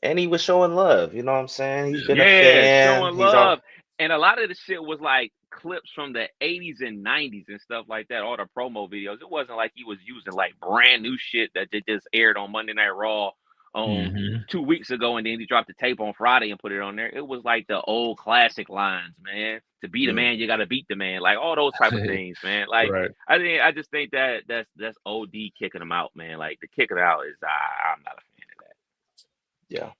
And he was showing love, you know what I'm saying? He's been a fan. Showing love. And a lot of the shit was like clips from the 80s and 90s and stuff like that, all the promo videos. It wasn't like he was using like brand new shit that just aired on Monday Night Raw 2 weeks ago, and then he dropped the tape on Friday and put it on there. It was like the old classic lines, man. To be the man, you got to beat the man. Like all those type of things, man. Like I just think that's OD kicking him out, man. Like the kicking out is I'm not a fan of that. Yeah.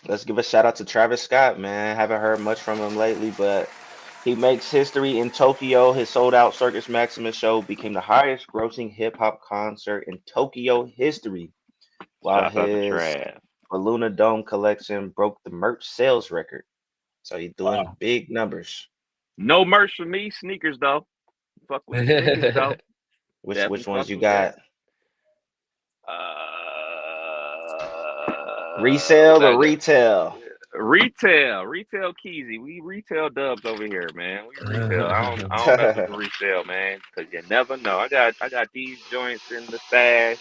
Let's give a shout out to Travis Scott, man. Haven't heard much from him lately, but he makes history in Tokyo. His sold-out Circus Maximus show became the highest-grossing hip-hop concert in Tokyo history, while his Luna Dome collection broke the merch sales record. So he's doing big numbers. No merch for me. Sneakers though. Fuck with sneakers though. Which ones you got? Resale or retail? Retail Keezy. We retail dubs over here, man. We retail. I don't mess with the resale, man, because you never know. I got these joints in the stash.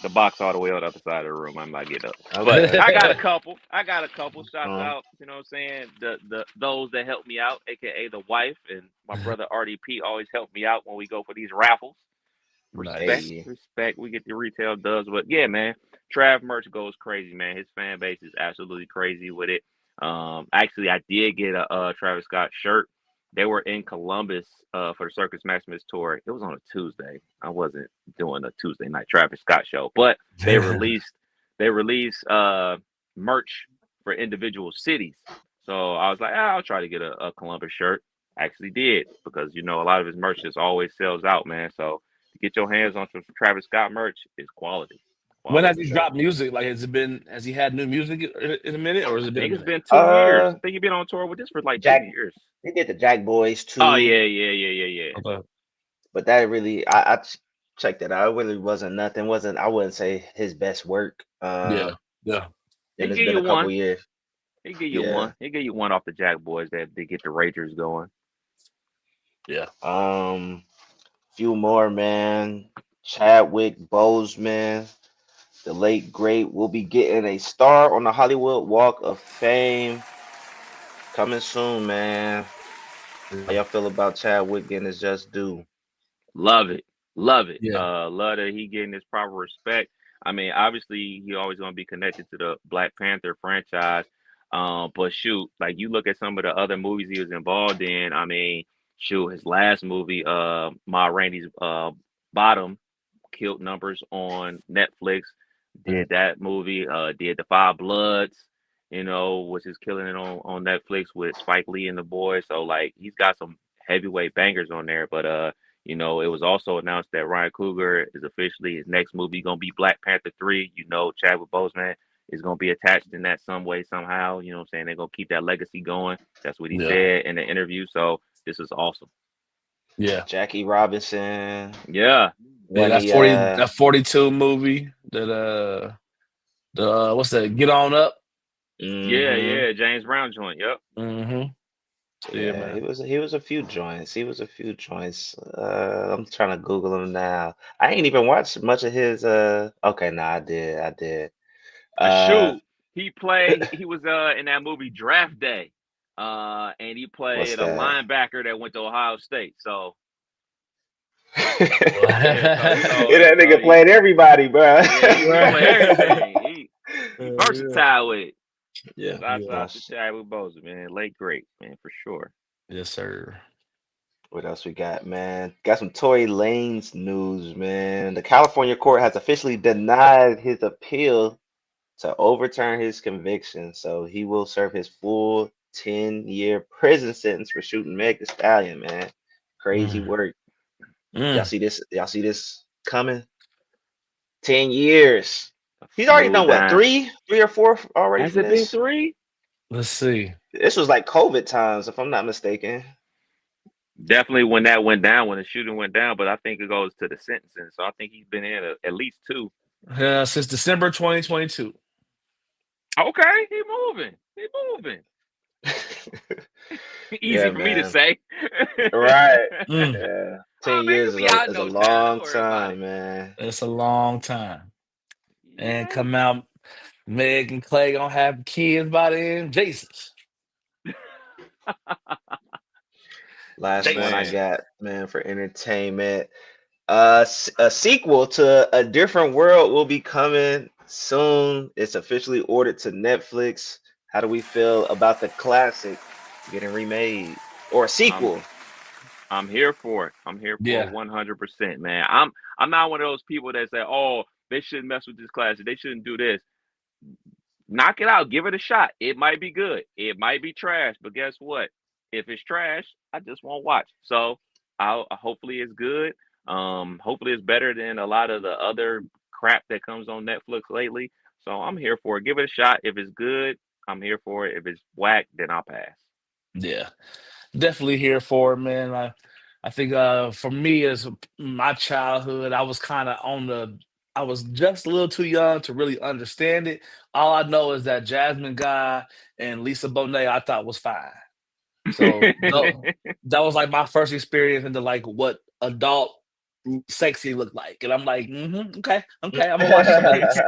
The box all the way on the other side of the room. I'm not getting up. But I got a couple. Shouts out, you know what I'm saying? The those that help me out, aka the wife and my brother RDP always help me out when we go for these raffles. Respect. We get the retail dubs, but yeah, man. Trav merch goes crazy, man. His fan base is absolutely crazy with it. Actually, I did get a Travis Scott shirt. They were in Columbus for the Circus Maximus tour. It was on a Tuesday. I wasn't doing a Tuesday night Travis Scott show, but they released merch for individual cities. So I was like, I'll try to get a Columbus shirt. Actually did, because you know a lot of his merch just always sells out, man. So to get your hands on some Travis Scott merch is quality. When has he dropped music? Like, has he had new music in a minute, or has it been? I think it's been 2 years. I think he's been on tour with this for like 2 years. He did the Jack Boys too. Oh yeah. Okay. But that really, I checked that out. It really wasn't nothing. I wouldn't say his best work. Yeah. It's been a couple years. He give you one. He give you one off the Jack Boys that they get the Ragers going. Yeah. Few more, man. Chadwick Boseman, the late great, will be getting a star on the Hollywood Walk of Fame coming soon, man. How y'all feel about Chadwick getting his just due? Love it. Yeah. Love that he getting his proper respect. I mean, obviously, he always going to be connected to the Black Panther franchise. But shoot, like you look at some of the other movies he was involved in. I mean, shoot, his last movie, Ma Rainey's Bottom, killed numbers on Netflix. Did that movie, did The Five Bloods, you know, which is killing it on Netflix with Spike Lee and the boys. So like he's got some heavyweight bangers on there. But you know, it was also announced that Ryan Coogler is officially, his next movie gonna be Black Panther 3. You know, Chadwick Boseman is gonna be attached in that some way, somehow. You know what I'm saying? They're gonna keep that legacy going. That's what he said in the interview. So this is awesome. Yeah. Jackie Robinson. Yeah. That 42 movie that what's that? Get On Up. Yeah, James Brown joint. Yep. So, yeah, man. He was a few joints. I'm trying to Google him now. I ain't even watched much of his. Okay, no, I did. Shoot, He played. He was in that movie Draft Day, and he What's played a that? linebacker that went to Ohio State. So Yeah, that nigga he, played everybody, bro. yeah, he played everything. He Yeah. versatile with it. Yeah. Shout Yeah. out to Chadwick Boseman, man. Late great, man, for sure. Yes, sir. What else we got, man? Got some Tory Lanez news, man. The California court has officially denied his appeal to overturn his conviction, so he will serve his full 10-year prison sentence for shooting Meg Thee Stallion, man. Crazy Mm. work. Y'all Mm. see this? Y'all see this coming? 10 years. A He's already smooth done what? down. Three or four already Has for it been this? 3? Let's see. This was like COVID times, if I'm not mistaken. Definitely when that went down, when the shooting went down, but I think it goes to the sentencing. So I think he's been in at least 2. Since December 2022. Okay, he moving. He moving. Easy Yeah, for me to man. say. Right. Mm. Yeah. Oh 10 man, years he'll be out in is a no time. Don't long worry about time, it. man. It's a long time. And Yeah. come out, Meg and Clay gonna have kids by then. Jesus. Last one I Man. got, man, for entertainment. A sequel to A Different World will be coming soon. It's officially ordered to Netflix. How do we feel about the classic getting remade or a sequel? I'm here for it. I'm here for Yeah. it 100%, man. I'm not one of those people that say, "Oh, they shouldn't mess with this classic. They shouldn't do this." Knock it out. Give it a shot. It might be good. It might be trash, but guess what? If it's trash, I just won't watch. So, I'll hopefully it's good. Hopefully it's better than a lot of the other crap that comes on Netflix lately. So, I'm here for it. Give it a shot. If it's good, I'm here for it. If it's whack, then I'll pass. Yeah. Definitely here for it, man. I think for me as my childhood, I was just a little too young to really understand it. All I know is that Jasmine Guy and Lisa Bonet I thought was fine. So that was like my first experience into like what adult sexy looked like. And I'm like, okay, I'm gonna watch some of this.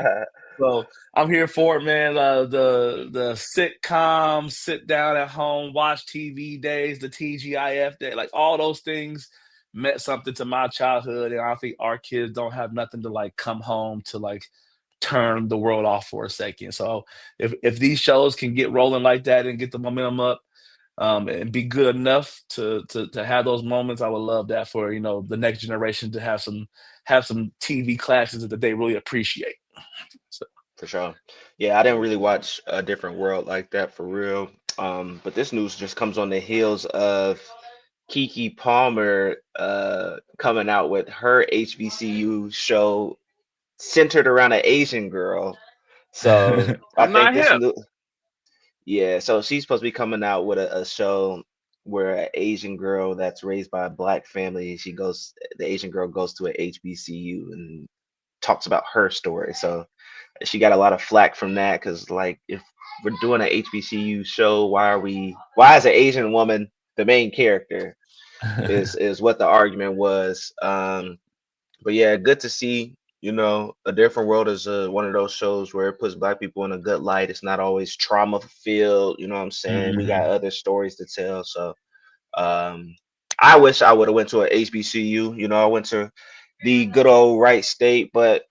So I'm here for it, man. The sitcom, sit down at home, watch TV days, the TGIF day, like all those things meant something to my childhood, and I think our kids don't have nothing to like come home to like turn the world off for a second. So if these shows can get rolling like that and get the momentum up, and be good enough to have those moments, I would love that for the next generation to have some TV classes that they really appreciate. So. For sure. Yeah, I didn't really watch A Different World like that for real. But this news just comes on the heels of Kiki Palmer coming out with her HBCU show centered around an Asian girl. So I I'm think not this hip. new yeah, so she's supposed to be coming out with a show where an Asian girl that's raised by a black family, the Asian girl goes to a HBCU and talks about her story. So she got a lot of flack from that because like if we're doing an HBCU show, why is an Asian woman the main character is what the argument was. But yeah, good to see. A Different World is one of those shows where it puts black people in a good light. It's not always trauma filled. You know what I'm saying? We got Mhm. other stories to tell. So um, I wish I would have went to a HBCU. I went to the good old Wright State, but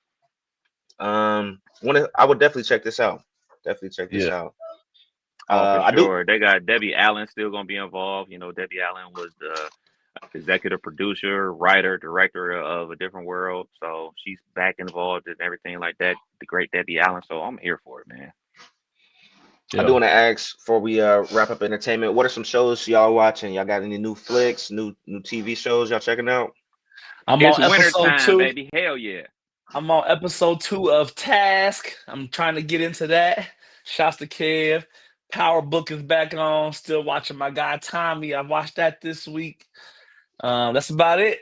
I would definitely check this out. Definitely check this Yeah. out. Oh, for I do. sure. They got Debbie Allen still gonna be involved. Debbie Allen was the executive producer, writer, director of A Different World. So she's back involved in everything like that. The great Debbie Allen. So I'm here for it, man. I do Yeah. want to ask before we wrap up entertainment. What are some shows y'all watching? Y'all got any new flicks, new TV shows y'all checking out? I'm It's on winter episode time, 2. baby. Hell yeah. I'm on episode 2 of Task. I'm trying to get into that. Shouts to Kev. Power Book is back on. Still watching my guy Tommy. I watched that this week. That's about it.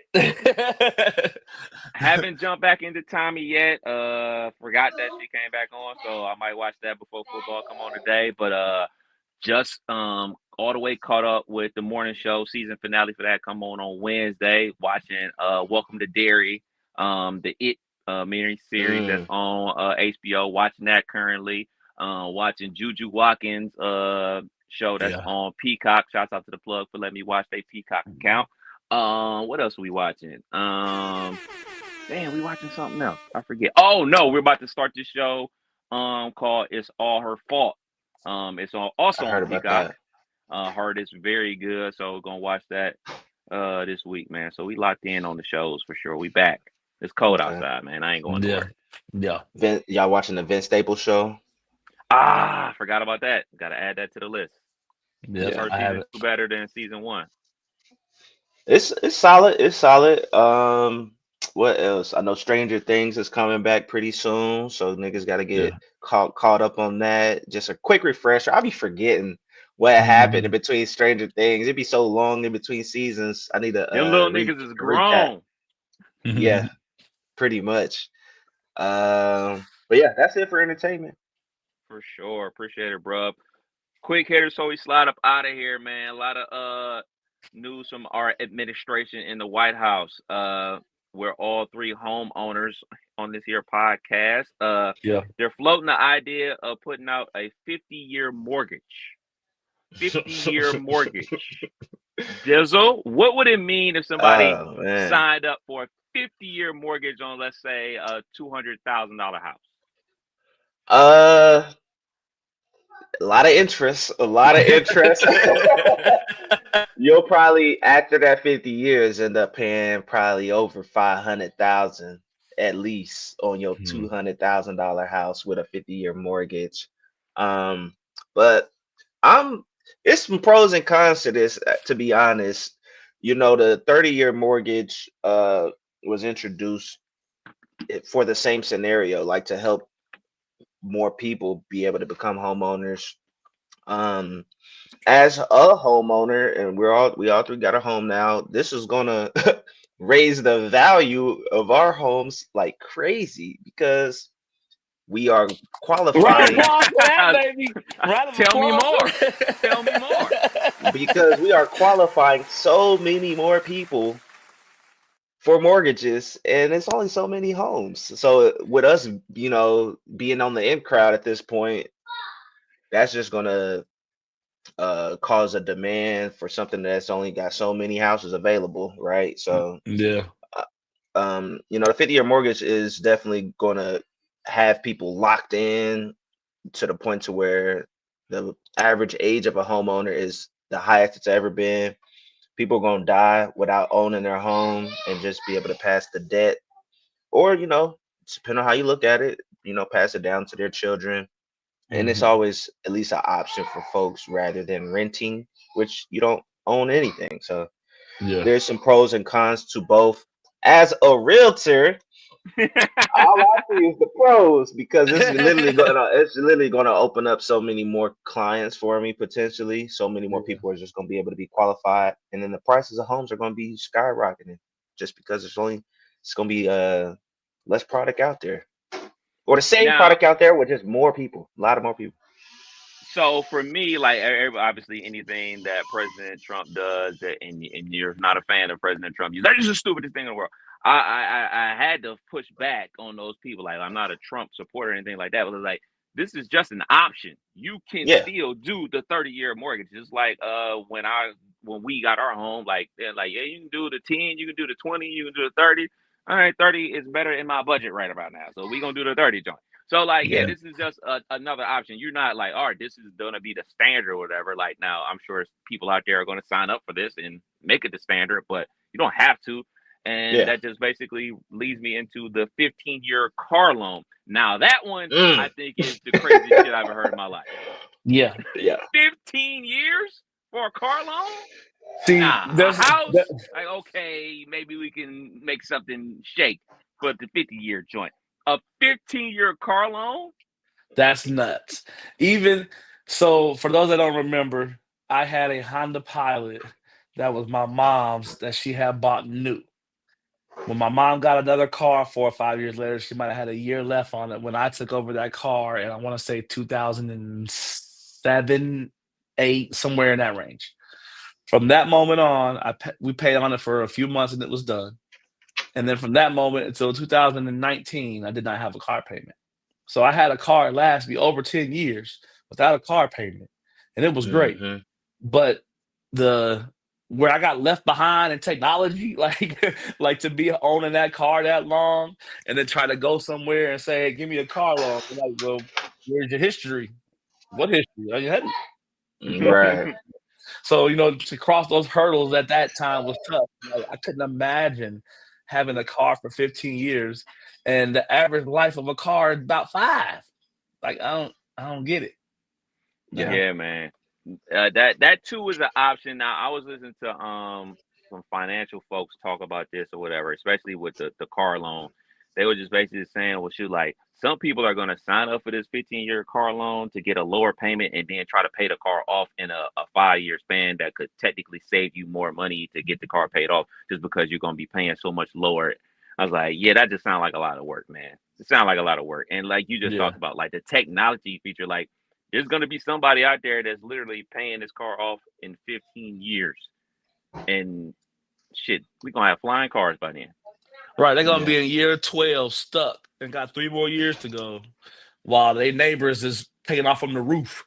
Haven't jumped back into Tommy yet. Forgot that she came back on, so I might watch that before football come on today. But just all the way caught up with the morning show season finale for that come on Wednesday. Watching Welcome to Derry, the It mini series that's Mm. on HBO. Watching that currently. Watching Juju Watkins show that's on Peacock. Shouts out to the plug for letting me watch their Peacock account. What else are we watching? Damn, we watching something else. I forget. Oh no, we're about to start this show called It's All Her Fault. It's also on Peacock. Heard it's very good, so gonna watch that this week, man. So we locked in on the shows for sure. We back. It's cold outside, man. I ain't going to work. Yeah. Y'all watching the Vince Staples show? Ah, forgot about that. Got to add that to the list. Yeah, First season better than season 1. It's solid. It's solid. What else? I know Stranger Things is coming back pretty soon, so niggas got to get caught up on that. Just a quick refresher. I'll be forgetting what happened in between Stranger Things. It'd be so long in between seasons. I need to. Them little niggas is grown. Yeah, pretty much. But yeah, that's it for entertainment. For sure. Appreciate it, bro. Quick hitter, so we slide up out of here, man. A lot of news from our administration in the White House. We're all 3 homeowners on this here podcast. They're floating the idea of putting out a 50-year mortgage. 50-year mortgage. Dizzle, what would it mean if somebody signed up for a 50-year mortgage on, let's say, a $200,000 house? A lot of interest. You'll probably, after that 50 years, end up paying probably over $500,000 at least on your $200,000 house with a 50-year mortgage. But it's some pros and cons to this, to be honest. You know, the 30-year mortgage was introduced for the same scenario, like to help more people be able to become homeowners. As a homeowner, and we all 3 got a home now, this is gonna raise the value of our homes like crazy because we are qualifying. Tell me more. Tell me more. Because we are qualifying so many more people for mortgages, and it's only so many homes. So with us, you know, being on the in crowd at this point, that's just gonna cause a demand for something that's only got so many houses available, right? So yeah, you know, the 50-year mortgage is definitely gonna have people locked in to the point to where the average age of a homeowner is the highest it's ever been. People are gonna die without owning their home and just be able to pass the debt, or, you know, depending on how you look at it, you know, pass it down to their children. And it's always at least an option for folks rather than renting, which you don't own anything. So there's some pros and cons to both. As a realtor, all I see is the pros, because it's literally gonna open up so many more clients for me potentially. So many more people are just gonna be able to be qualified, and then the prices of homes are gonna be skyrocketing just because it's gonna be less product out there. Or the same product out there with just more people, a lot of more people. So for me, like, obviously anything that President Trump does, and you're not a fan of President Trump, that is the stupidest thing in the world. I had to push back on those people. Like, I'm not a Trump supporter or anything like that, but it's like, this is just an option. You can still do the 30-year mortgage. Just like when we got our home, like, they're like, yeah, you can do the 10, you can do the 20, you can do the 30. All right, 30 is better in my budget right about now, so we're gonna do the 30 joint. So, like, this is just another option. You're not like, all right, this is gonna be the standard or whatever. Like, now I'm sure people out there are gonna sign up for this and make it the standard, but you don't have to. And that just basically leads me into the 15-year car loan. Now that one I think is the craziest shit I've ever heard in my life. Yeah. 15 years for a car loan? See, a house, like, okay, maybe we can make something shake, but the 50-year joint, a 15-year car loan? That's nuts. Even so, for those that don't remember, I had a Honda Pilot that was my mom's that she had bought new. When my mom got another car 4 or 5 years later, she might have had a year left on it when I took over that car, and I want to say 2007, 8, somewhere in that range. From that moment on, we paid on it for a few months and it was done. And then from that moment until 2019, I did not have a car payment. So I had a car last me over 10 years without a car payment, and it was great. Hmm. But the where I got left behind in technology, like to be owning that car that long, and then try to go somewhere and say, hey, "Give me a car loan." I'm like, well, where's your history? What history? Are you headed? Right. So to cross those hurdles at that time was tough. Like, I couldn't imagine having a car for 15 years, and the average life of a car is about 5. Like I don't get it. Yeah. Yeah, man. That too was an option. Now I was listening to some financial folks talk about this or whatever, especially with the car loan. They were just basically saying, well, shoot, like some people are going to sign up for this 15-year car loan to get a lower payment and then try to pay the car off in a 5-year span that could technically save you more money to get the car paid off just because you're going to be paying so much lower. I was like, yeah, that just sounds like a lot of work, man. It sounds like a lot of work. And like you just Yeah. talked about, like the technology feature, like there's going to be somebody out there that's literally paying this car off in 15 years. And shit, we're going to have flying cars by then. Right, they're gonna Yeah. be in year 12 stuck and got 3 more years to go, while their neighbors is taking off from the roof.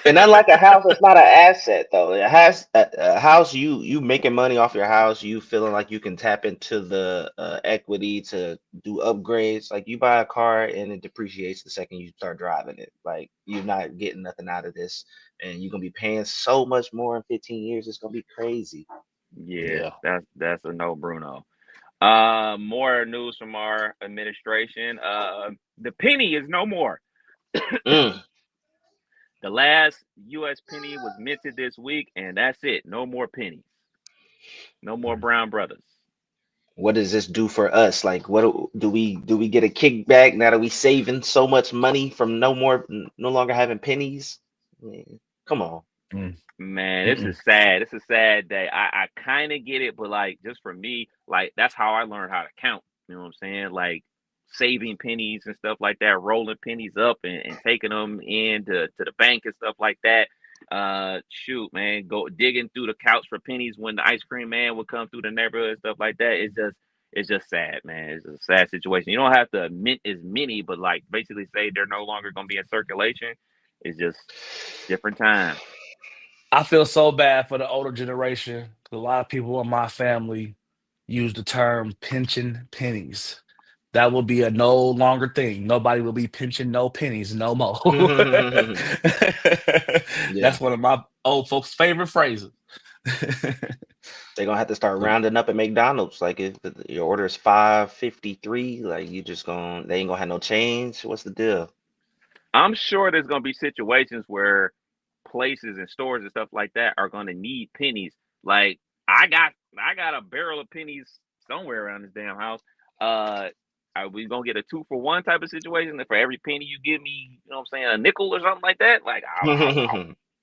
And unlike a house, it's not an asset though. A house, you making money off your house, you feeling like you can tap into the equity to do upgrades. Like you buy a car and it depreciates the second you start driving it. Like you're not getting nothing out of this, and you're gonna be paying so much more in 15 years. It's gonna be crazy. Yeah, Yeah. that's a no, Bruno. More news from our administration. The penny is no more. Mm. The last U.S. penny was minted this week, and that's it. No more pennies. No more Brown Brothers. What does this do for us? Like, what do we get a kickback now that we saving so much money from no longer having pennies? Man, come on. Man, this is sad. It's a sad day. I kind of get it, but like just for me, like that's how I learned how to count. You know what I'm saying? Like saving pennies and stuff like that, rolling pennies up and taking them in to the bank and stuff like that. Shoot, man, go digging through the couch for pennies when the ice cream man would come through the neighborhood and stuff like that. It's just sad, man. It's a sad situation. You don't have to mint as many, but like basically say they're no longer going to be in circulation. It's just different times. I feel so bad for the older generation. A lot of people in my family use the term pinching pennies. That will be a no longer thing. Nobody will be pinching no pennies no more. Yeah. That's one of my old folks' favorite phrases. They're gonna have to start rounding up at McDonald's. Like if your order is $5.53, like they ain't gonna have no change. What's the deal? I'm sure there's going to be situations where places and stores and stuff like that are going to need pennies. Like I got a barrel of pennies somewhere around this damn house. Are we gonna get a 2-for-1 type of situation? For every penny you give me, you know what I'm saying, a nickel or something like that? Like,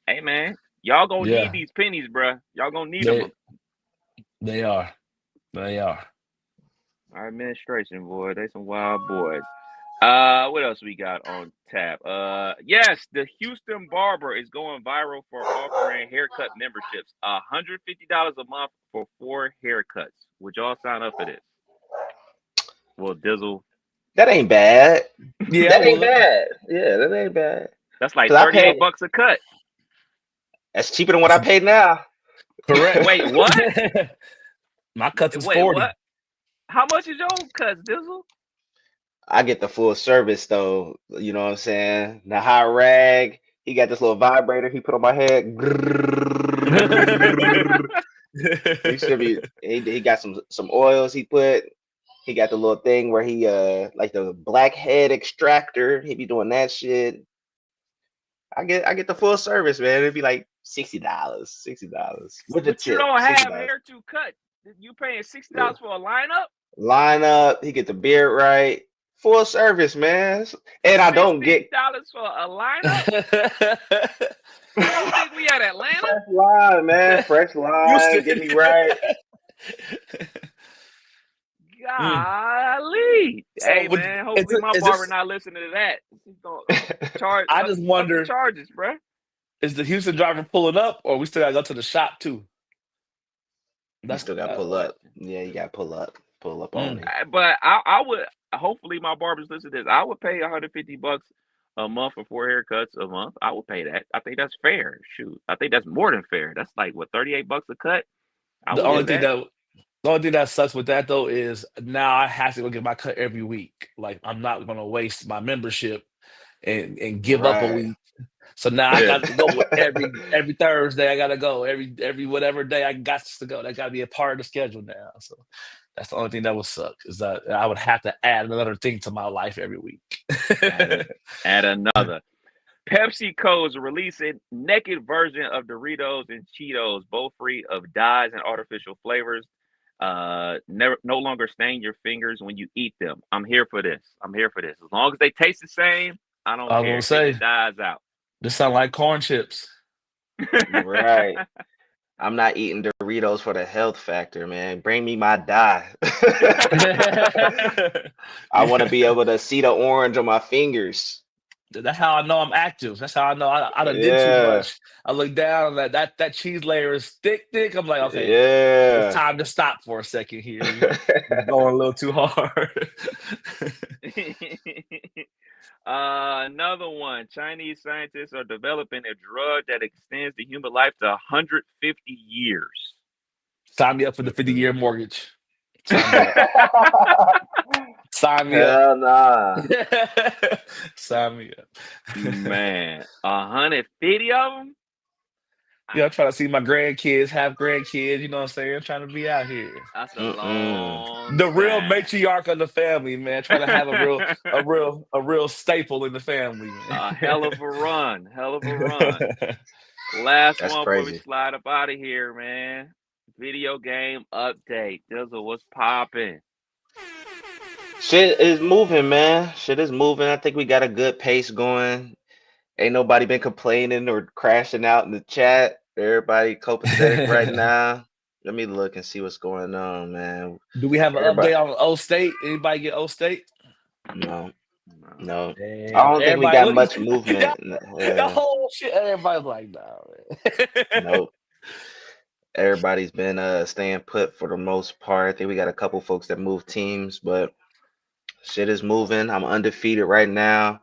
hey man, y'all gonna need these pennies, bruh. Y'all gonna need them. They are. Our administration, boy, they some wild boys. What else we got on tap? Yes, the Houston Barber is going viral for offering haircut memberships. $150 a month for 4 haircuts. Would y'all sign up for this? Well, Dizzle. That ain't bad. Yeah, that ain't bad. Yeah, that ain't bad. That's like $38 a cut. That's cheaper than what I paid now. Correct. Wait, what? My cuts is 40. What? How much is your cuts, Dizzle? I get the full service though. You know what I'm saying? The high rag. He got this little vibrator he put on my head. He should be. He got some oils he put. He got the little thing where he like the blackhead extractor. He be doing that shit. I get the full service, man. It'd be like $60. With the But you tip, don't have $60. hair to cut. You paying $60 for a lineup? Line up. He get the beard right. Full service, man. And I don't get $60 for a lineup. You don't think we at Atlanta? fresh line, man. Fresh line. Get me right. Golly. Hey, man, hopefully my barber not listening to that. He's gonna charge. I just wonder charges, bro. Is the Houston driver pulling up, or we still gotta go to the shop too? You still gotta pull up. Yeah, you gotta pull up. Pull up Mm. only. But I would hopefully my barbers listen to this. I would pay $150 a month for 4 haircuts a month. I would pay that. I think that's fair. Shoot, I think that's more than fair. That's like what, $38 a cut. I The would only do thing that. that the only thing that sucks with that though is now I have to go get my cut every week. Like I'm not gonna waste my membership and give up a Right. week. So now I Yeah. got to go with every Thursday. I gotta go every whatever day I got to go. That gotta be a part of the schedule now. So that's the only thing that would suck is that I would have to add another thing to my life every week. Add another. PepsiCo is releasing naked version of Doritos and Cheetos, both free of dyes and artificial flavors. No longer stain your fingers when you eat them. I'm here for this. As long as they taste the same, I don't I was care. gonna Take the say dyes out. this sound like corn chips. Right. I'm not eating Doritos for the health factor, man. Bring me my dye. I want to be able to see the orange on my fingers. That's how I know I'm active. That's how I know I done did too Yeah. much. I look down, that cheese layer is thick. I'm like, okay, it's Yeah. time to stop for a second here. You're going a little too hard. Another one. Chinese scientists are developing a drug that extends the human life to 150 years. Sign me up for the 50-year mortgage. Sign me up. Sign me up. Hell nah. Sign me up. Man, 150 of them? Yeah, I'm trying to see my grandkids, have grandkids, you know what I'm saying? I'm trying to be out here. That's a Mm-mm. long The real time. matriarch of the family, man. Trying to have a real staple in the family, man. A hell of a run. Last That's one before we crazy. slide up out of here, man. Video game update. Dizzle, what's popping? Shit is moving, man. Shit is moving. I think we got a good pace going. Ain't nobody been complaining or crashing out in the chat. Everybody copacetic right now. Let me look and see what's going on, man. Do we have an Everybody, update on O State? Anybody get O State? no, No. no. I Damn. don't think we Everybody got look, much y'all, movement. the whole shit. Everybody's like, nah, man. Nope. Everybody's been staying put for the most part. I think we got a couple folks that move teams, but shit is moving. I'm undefeated right now.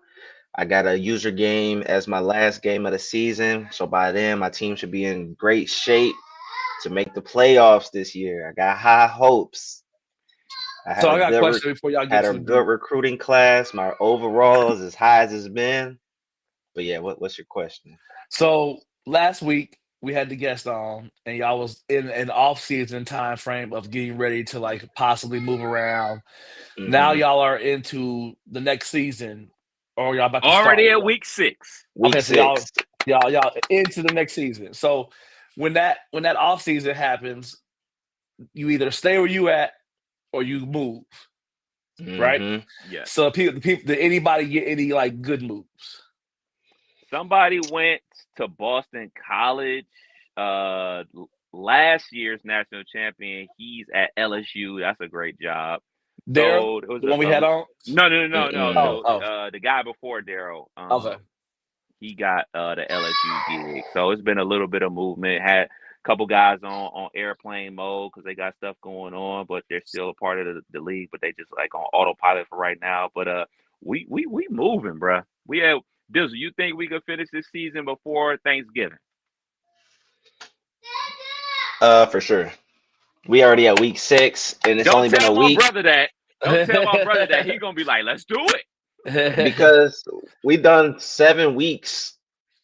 I got a user game as my last game of the season. So by then my team should be in great shape to make the playoffs this year. I got high hopes. I had So a I got a good question before y'all get had a too good deep. recruiting class. My overall is as high as it's been. But yeah, what's your question? So last week we had the guest on, and y'all was in an off-season time frame of getting ready to like possibly move around. Now Mhm. y'all are into the next season, or y'all about to Already start. at week 6. Week Okay, so 6. y'all into the next season. So when that off season happens, you either stay where you at or you move, right? Mhm. Yes. So people, did anybody get any like good moves? Somebody went to Boston College. Last year's national champion. He's at LSU. That's a great job. Daryl, So it was the one we had on. no. Mm-mm. The guy before Daryl. Okay. He got the LSU gig. So it's been a little bit of movement. Had a couple guys on airplane mode because they got stuff going on, but they're still a part of the league. But they just like on autopilot for right now. But we moving, bruh. We have Dizzle. You think we could finish this season before Thanksgiving? For sure. We already at week 6, and it's Don't only been a tell my week brother that. Don't tell my brother that. He gonna be like, let's do it. because we done 7 weeks.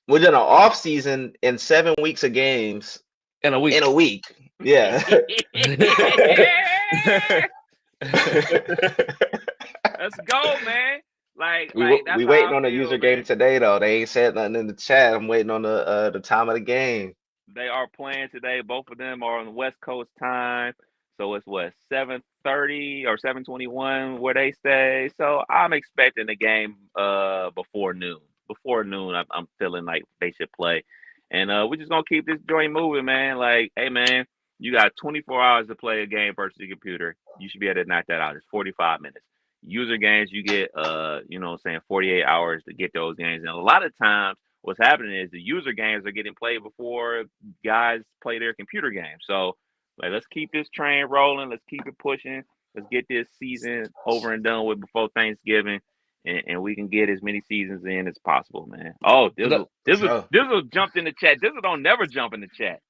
We done an off season in 7 weeks of games in a week. in a week. Yeah. Let's go, man. Like that's we how waiting I on the feel, user man. game today though. They ain't said nothing in the chat. I'm waiting on the time of the game. They are playing today. Both of them are on West Coast time. So it's what, 7:30 or 7:21 where they stay. So I'm expecting the game before noon. Before noon, I'm feeling like they should play. And we're just gonna keep this joint moving, man. Like, hey man, you got 24 hours to play a game versus the computer. You should be able to knock that out. It's 45 minutes. User games, you get 48 hours to get those games. And a lot of times what's happening is the user games are getting played before guys play their computer games. So like, let's keep this train rolling. Let's keep it pushing. Let's get this season over and done with before Thanksgiving, and we can get as many seasons in as possible, man. Oh, No- Dizzle jumped in the chat. Dizzle don't never jump in the chat.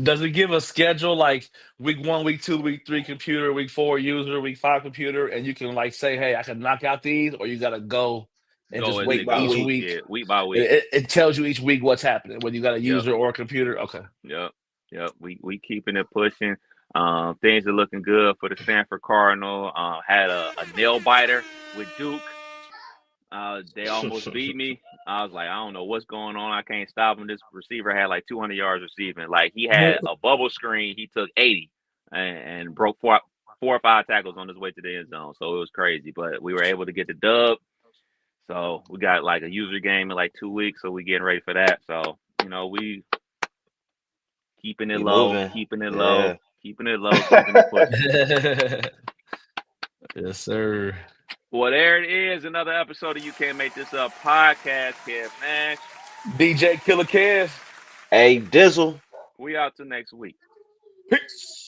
Does it give a schedule like week 1, week 2, week 3 computer, week 4 user, week 5 computer, and you can like say, hey, I can knock out these, or you gotta go and Go just as wait it goes. each week. Yeah, week by week. It tells you each week what's happening, whether you got a Yep. user or a computer. Okay. Yep. We keeping it pushing. Things are looking good for the Stanford Cardinal. Had a nail biter with Duke. They almost beat me. I was like, I don't know what's going on. I can't stop him. This receiver had like 200 yards receiving. Like he had a bubble screen. He took 80 and broke four or five tackles on his way to the end zone. So it was crazy, but we were able to get the dub. So we got like a user game in like 2 weeks. So we getting ready for that. So, we keeping it We low, moving. keeping it Yeah. low, keeping it low, keeping it pushing. Yes, sir. Well, there it is. Another episode of You Can't Make This Up podcast. Kev Nash. DJ Killer Kev. Hey, Dizzle. We out till next week. Peace.